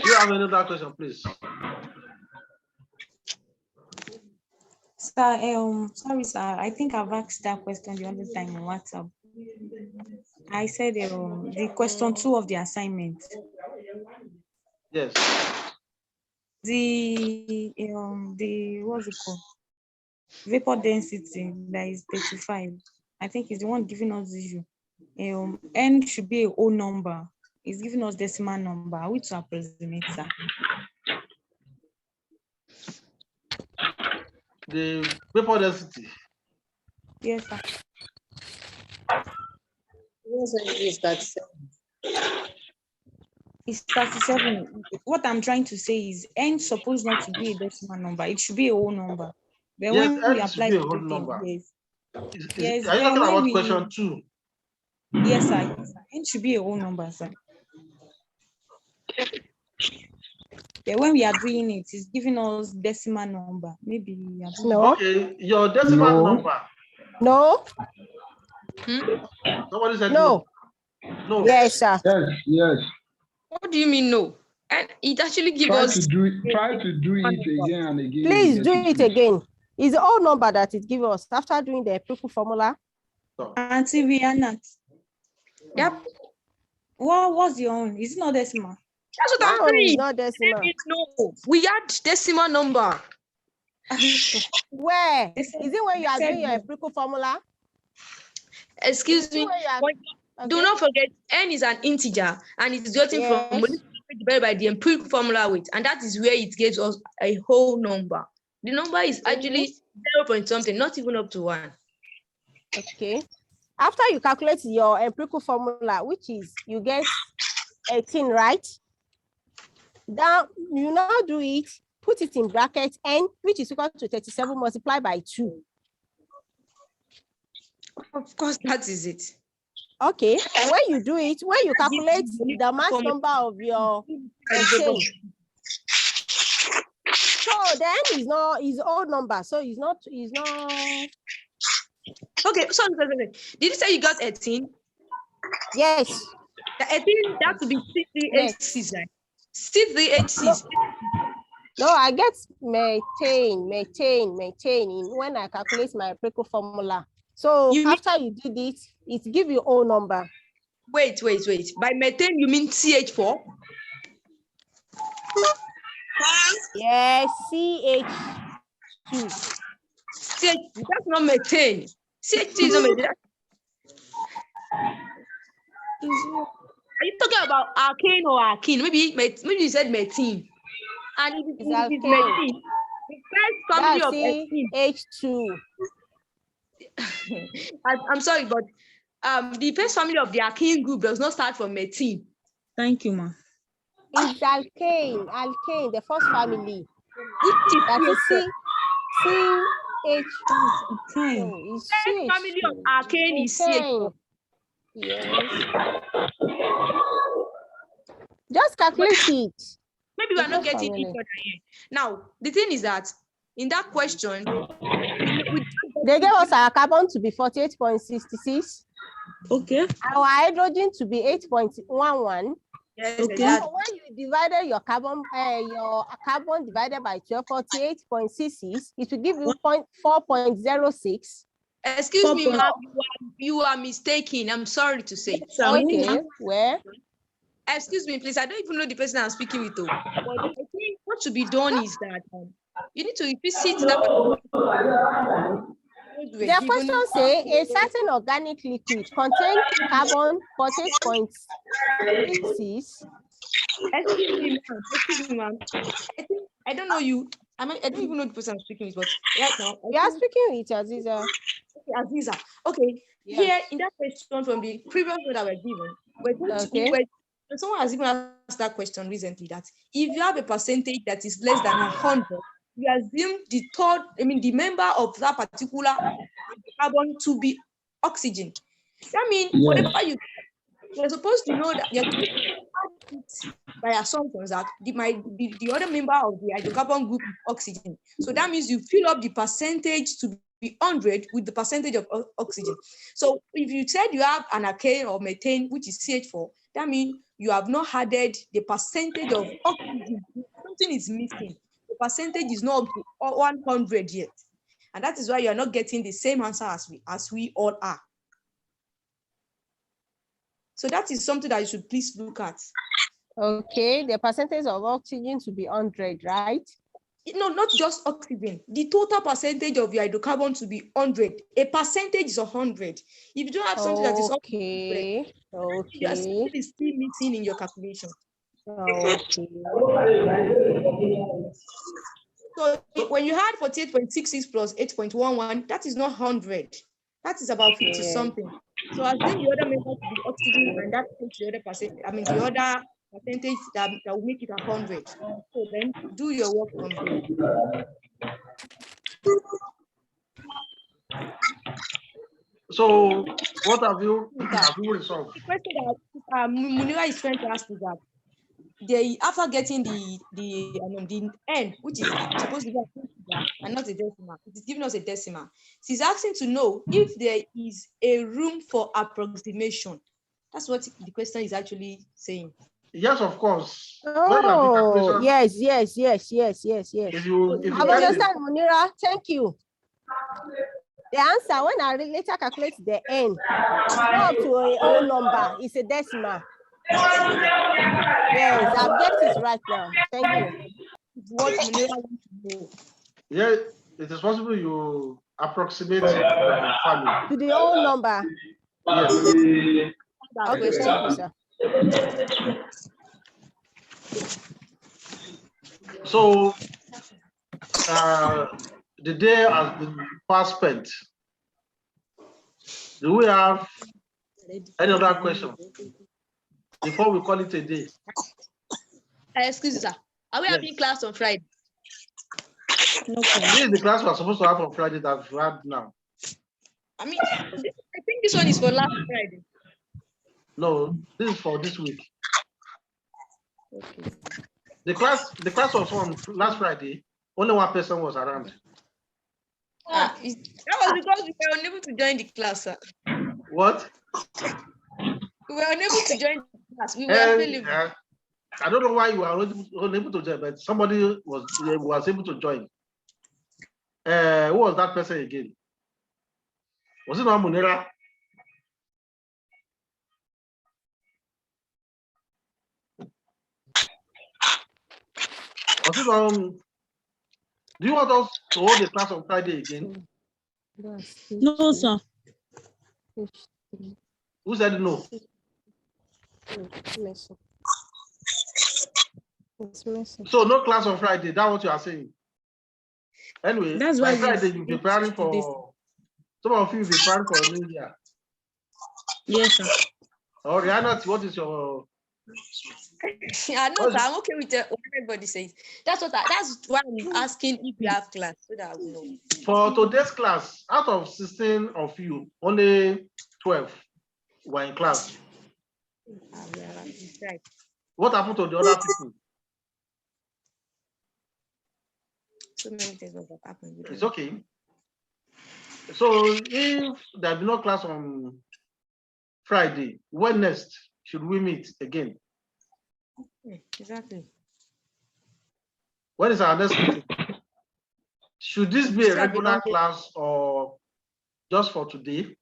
Do you have any other question, please? Sir, sorry, sir. I think I've asked that question the other time on WhatsApp. I said the question 2 of the assignment. Yes. The what's it called? Vapor density that is 35. I think is the one giving us the issue. N should be a whole number. It's giving us decimal number. Are we to approximate that? The vapor density. Yes, sir. It's 37. What I'm trying to say is N supposed not to be a decimal number. It should be a whole number. But Yes, when we N apply should be a whole everything, number. yes. Yes. Are you talking about question 2? Yes, sir. N should be a whole number, sir. But when we are doing it, it's giving us decimal number. Maybe No. Okay, your decimal number. No. Somebody said No. No. Yes, sir. Yes. What do you mean no? And it actually gives Try us. to do it again and again. Please do it again. It's the whole number that it gives us after doing the empirical formula. Auntie, we are not. Yep. What's your own? Is it not decimal? That's what That I'm one is saying. not decimal. No, we had decimal number. Where? Is it when you are doing your empirical formula? Excuse me. Do not forget, N is an integer and it is getting from divided by the empirical formula weight, and that is where it gives us a whole number. The number is actually 0 point something, not even up to 1. Okay. After you calculate your empirical formula, which is you get 18, right? Now, you now do it, put it in brackets, n, which is equal to 37 multiplied by 2. Of course, that is it. Okay, and when you do it, when you calculate the mass number of your chain, so then is odd number, so it's not. Okay, sorry. Did you say you got 18? Yes. The 18, that would be 6386, right? 6386. No, I get maintain when I calculate my Preco formula. So after you did it, it gives you O number. Wait. By maintain, you mean CH4? Yes, CH2. That's not maintain. CH2 is not maintain. Are you talking about arcane or arcane? Maybe you said maintain. And if it's maintain, the first family of H2. I'm sorry, but the first family of the alkene group does not start from maintain. Thank you, ma. It's alkane, the first family. That is CH. No, it's first family of alkane is CH4. Yes. Just calculate it. Maybe we are not getting each other here. Now, the thing is that in that question, they gave us our carbon to be 48.66. Okay. Our hydrogen to be 8.11. Yes, okay. So when you divided your carbon divided by 12, 48.66, it will give you 4.06. Excuse me, ma'am, you are mistaken. I'm sorry to say. Okay, where? Excuse me, please. I don't even know the person I'm speaking with. But I think what should be done is that you need to visit that. Their question say a certain organic liquid contains carbon 48.66. Excuse me, ma'am. I don't know you. I don't even know the person I'm speaking with, but right now you are speaking with Aziza. Okay, Aziza. Okay. Yes. Here in that question from the previous one that were given, someone has even asked that question recently that if you have a percentage that is less than 100, you assume the member of that particular carbon to be oxygen. That means whatever you're supposed to know that you're by assumptions that the other member of the hydrocarbon group is oxygen. So that means you fill up the percentage to be 100 with the percentage of oxygen. So if you said you have an alkane or methane, which is CH4, that means you have not added the percentage of oxygen. Something is missing. The percentage is not up to 100 yet. And that is why you are not getting the same answer as we all are. So that is something that you should please look at. Okay, the percentage of oxygen to be 100, right? No, not just oxygen. The total percentage of your hydrocarbon to be 100. A percentage is 100. If you don't have something that is 100, something is still missing in your calculation. Okay. So when you had 48.66 plus 8.11, that is not 100. That is about 50 something. So I think the other member to be oxygen, and that takes the other percent. The other percentage that will make it 100. So then do your work from there. So what have you resolved? The question that Munira is trying to ask is that after getting the n, which is supposed to be a decimal and not a decimal, it is giving us a decimal. She's asking to know if there is a room for approximation. That's what the question is actually saying. Yes, of course. Oh, yes. If you I understand, Munira. Thank you. The answer, when I later calculate the n, it's not up to a whole number, it's a decimal. Yes, I've got it right now. Thank you. What Munira wants to know. Yeah, it is possible you approximate family to the whole number. Yes. Okay, thank you, sir. So the day has been fast spent. Do we have any other question? before we call it a day. Excuse me, sir. Are we having class on Friday? No This problem. is the class we're supposed to have on Friday that we had now. I mean, I think this one is for last Friday. No, this is for this week. Okay. The class was on last Friday. Only one person was around. That was because we were unable to join the class, sir. What? We were unable to join the class. We were available. I don't know why you were unable to join, but somebody was able to join. Who was that person again? Was it not Munira? Was it do you want us to hold the class on Friday again? No, sir. Who said no? So no class on Friday. That's what you are saying. Anyway, That's by why Friday you'll be preparing for. Some of you will be preparing for a new year. Yes, sir. Or Rihanna, what is your? I know, sir. I'm okay with what everybody says. That's why I'm asking if you have class so that we know. For today's class, out of 16 of you, only 12 were in class. Right. What happened to the other people? So many things that happened. It's okay. So if there be no class on Friday, when next should we meet again? Exactly. When is our next meeting? Should this be a regular class or just for today?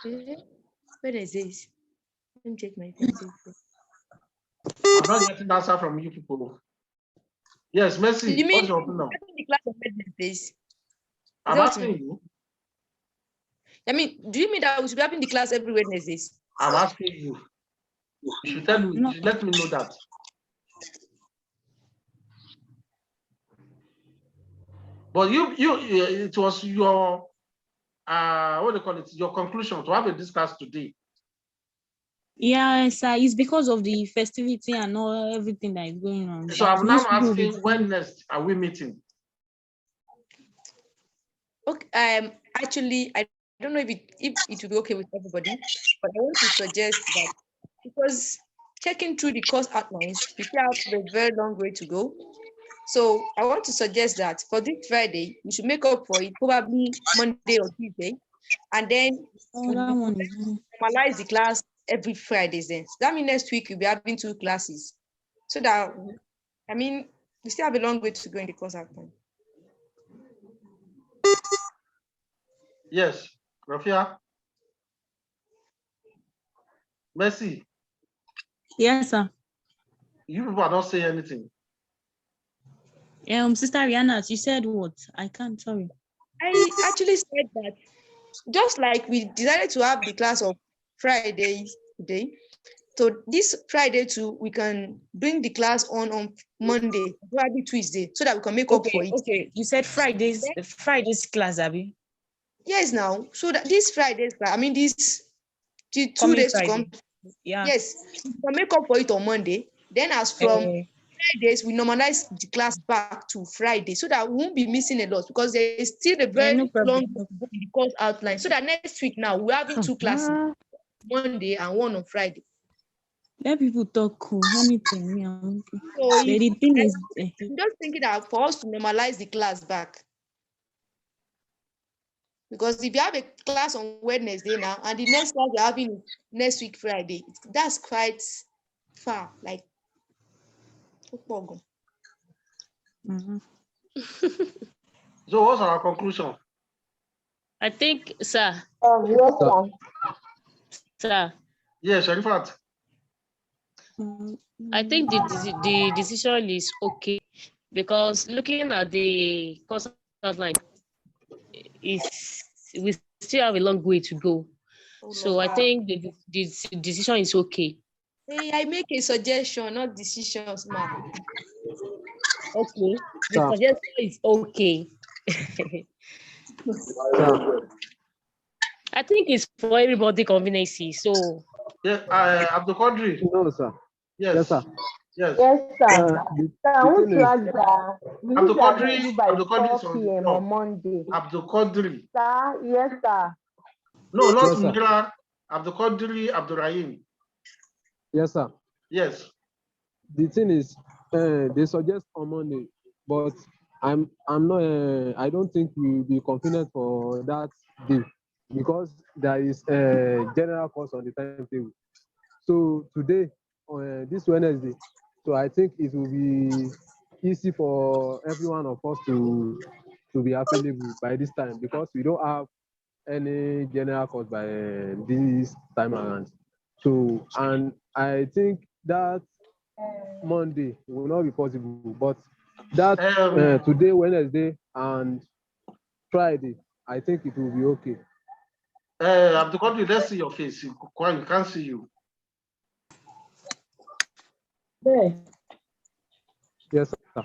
Where is this? Let me check my phone. I'm not getting an answer from you people. Yes, Mercy. You mean What's your opinion? the class on Wednesdays? I'm asking you. I mean, do you mean that we should be having the class every Wednesdays? I'm asking you. You should tell me. You should let me know that. But it was your what do you call it? Your conclusion to have a discuss today. Yeah, sir. It's because of the festivity and all everything that is going on. So I'm now asking, when next are we meeting? Okay. Actually, I don't know if it will be okay with everybody, but I want to suggest that because checking through the course outlines, we still have a very long way to go. So I want to suggest that for this Friday, we should make up for it probably Monday or Tuesday, and then normalize the class every Friday. Then so that means next week we'll be having 2 classes. So that I mean we still have a long way to go in the course outline. Yes, Rafia. Mercy. Yes, sir. You people are not saying anything. Sister Rihanna, you said what? I can't, sorry. I actually said that just like we decided to have the class of Friday today, so this Friday too, we can bring the class on Monday, probably Tuesday, so that we can make up for it. Okay, you said Friday's class, Abby. Yes, now, so that this Friday's class, I mean these 2 days to come. Yeah. Yes, we can make up for it on Monday. Then as from Fridays, we normalize the class back to Friday so that we won't be missing a lot because there is still a very long in the course outline. So that next week now we're having 2 classes, Monday and 1 on Friday. Let people talk cool. Anything. So the thing is, I'm just thinking that for us to normalize the class back. Because if you have a class on Wednesday now and the next class you're having next week Friday, that's quite far. Like, So what's our conclusion? I think, sir. Yes, sir. Sir. Yes, Sharifat. I think the decision is okay because looking at the course outline, we still have a long way to go. So I think the decision is okay. Hey, I make a suggestion, not decisions, ma'am. Okay, the suggestion is okay. I think it's for everybody convenience. So Yeah, Abdul Qadri. No, sir. Yes. Yes, sir. Yes. Yes, sir. The I want thing to is, ask that we Abdul need that Qadri. due by Abdul Qadri 4 is on the p.m. floor. on Monday. Abdul Qadri. Sir, yes, sir. No, not yes, sir. Munira. Abdul Qadri, Abdul Rahim. Yes, sir. Yes. The thing is, they suggest on Monday, but I'm not. I don't think we'll be confident for that day because there is a general course on the timetable. So today, this Wednesday, so I think it will be easy for every one of us to be available by this time because we don't have any general course by this time around. So, and I think that Monday will not be possible, but that today, Wednesday, and Friday, I think it will be okay. Abdul Qadri, let's see your face. We can't see you. There. Yes, sir.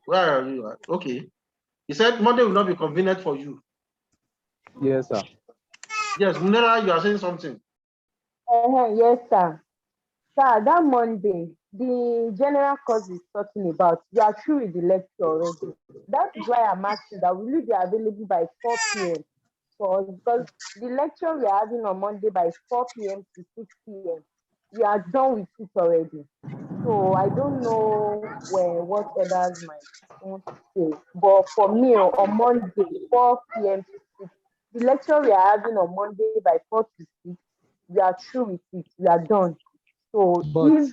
Where are you? Okay. He said Monday will not be convenient for you. Yes, sir. Yes, Munira, you are saying something. Yes, sir. Sir, that Monday, the general course is talking about, you are through with the lecture already. That is why I'm asking that will you be available by 4 p.m. for us? Because the lecture we are having on Monday by 4 p.m. to 6 p.m. We are done with it already. So I don't know what others might want to say. But for me, on Monday, 4 p.m. to 6, the lecture we are having on Monday by 4 to 6, we are through with it. We are done. So But, if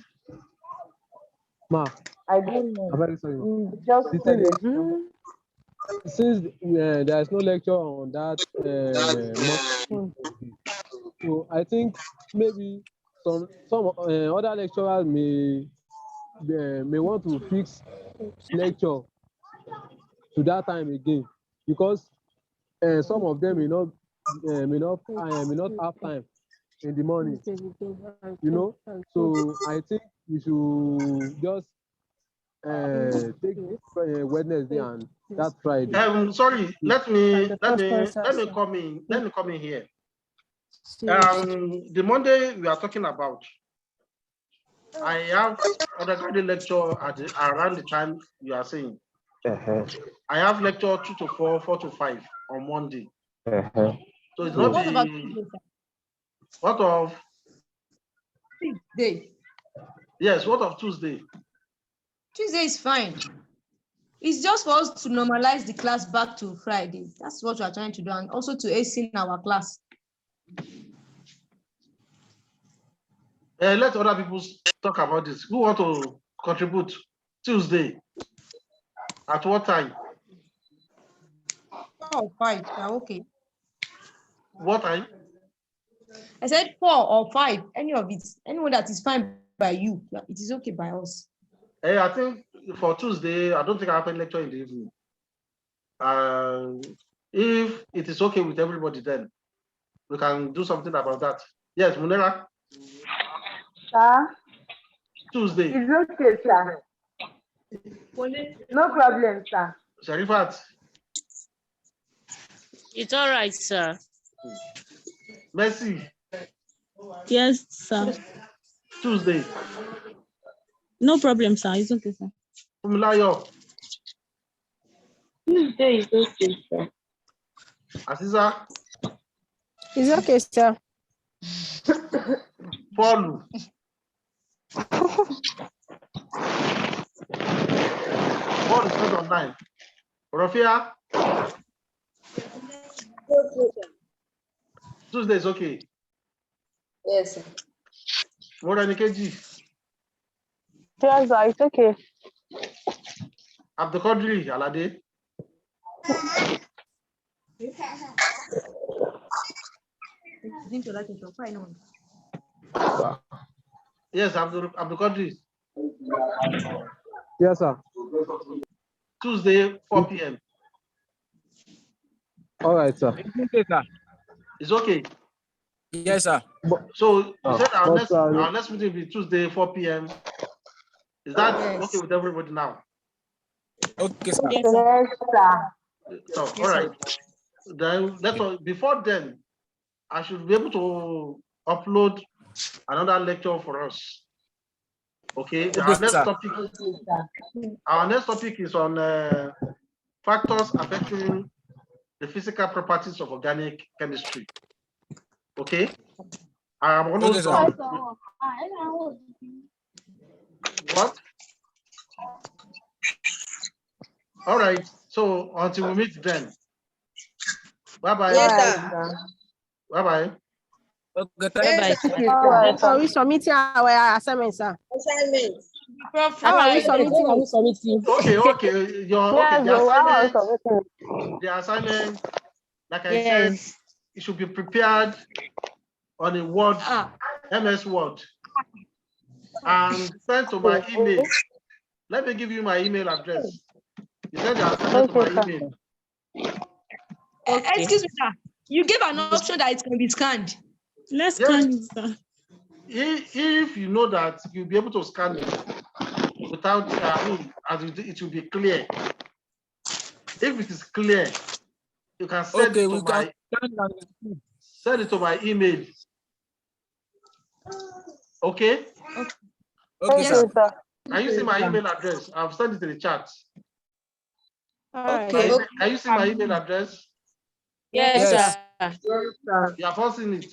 ma, I don't know, I'm very sorry, ma. just The thing is, suggestion. since there is no lecture on that Monday, so I think maybe some other lecturers may want to fix lecture to that time again because some of them may not have time in the morning, you know. So I think we should just take this Wednesday and that Friday. Sorry, let me come in here. The Monday we are talking about, I have undergraduate lecture around the time you are saying. I have lecture 2 to 4, 4 to 5 on Monday. So it's not what of Tuesday? Yes, what of Tuesday? Tuesday is fine. It's just for us to normalize the class back to Friday. That's what we are trying to do, and also to hasten our class. Let other people talk about this. Who want to contribute? Tuesday. At what time? 4 or 5. Okay. What time? I said 4 or 5. Any of it. Anyone that is fine by you. It is okay by us. I think for Tuesday, I don't think I have any lecture in the evening. If it is okay with everybody, then we can do something about that. Yes, Munera? Sir? Tuesday. It's okay, sir. No problem, sir. Sharifat? It's all right, sir. Mercy? Yes, sir. Tuesday? No problem, sir. It's okay, sir. Fumilayo? Tuesday is okay, sir. Aziza? It's okay, sir. Paul? Paul is not online. Rafia? Tuesday is okay. Yes, sir. Moranikeji? Yes, sir, it's okay. Abdul Qadri Alade? Yes, Abdul Qadri. Yes, sir. Tuesday, 4 p.m. All right, sir. It's okay, sir. It's okay. Yes, sir. So you said our but, next meeting will be Tuesday, 4 p.m. Is that okay with everybody now? Okay, sir. Yes, sir. So, all right. Then before then, I should be able to upload another lecture for us. Okay, Okay, our sir. next topic is on factors affecting the physical properties of organic chemistry. Okay, I'm almost done. What? All right, so until we meet then. Bye-bye. Yes, Bye-bye. Okay, Bye-bye. How are we submitting our assignment, sir? Assignment. How are we submitting it? Okay. The assignment, like I said, it should be prepared on a Word, MS Word, and sent to my email. Let me give you my email address. You send the assignment to my email. Excuse me, sir. You gave an option that it can be scanned. Let's scan it, sir. If you know that you'll be able to scan it without, it will be clear. If it is clear, you can send it to my email. Okay? Okay, sir. Can you see my email address? I've sent it in the chat. Okay. Can you see my email address? Yes, sir. You have all seen it.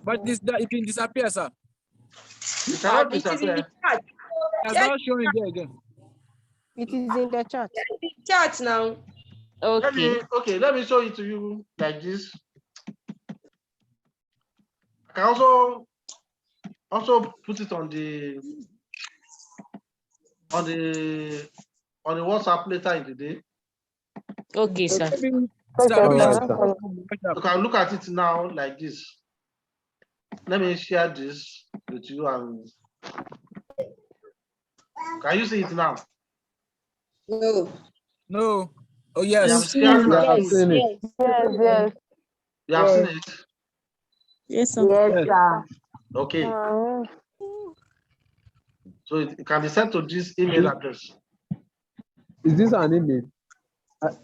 But it will disappear, sir. It cannot disappear. It's not showing there again. It is in the chat. Chat now. Okay. Let me show it to you like this. I can also put it on the WhatsApp later in the day. Okay, sir. You can look at it now like this. Let me share this with you, and can you see it now? No. Oh, yes. I am sharing my screen. Yes. You have seen it? Yes, sir. Yes, sir. Okay. So it can be sent to this email address. Is this an email?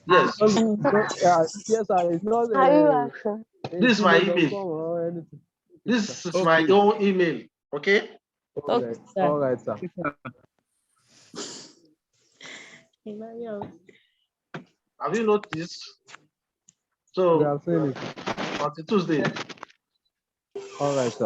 Yes. Yes, sir. It's not. This is my email. This is my own email. Okay. All right, sir. Have you noticed? So We have seen it. until Tuesday. All right, sir.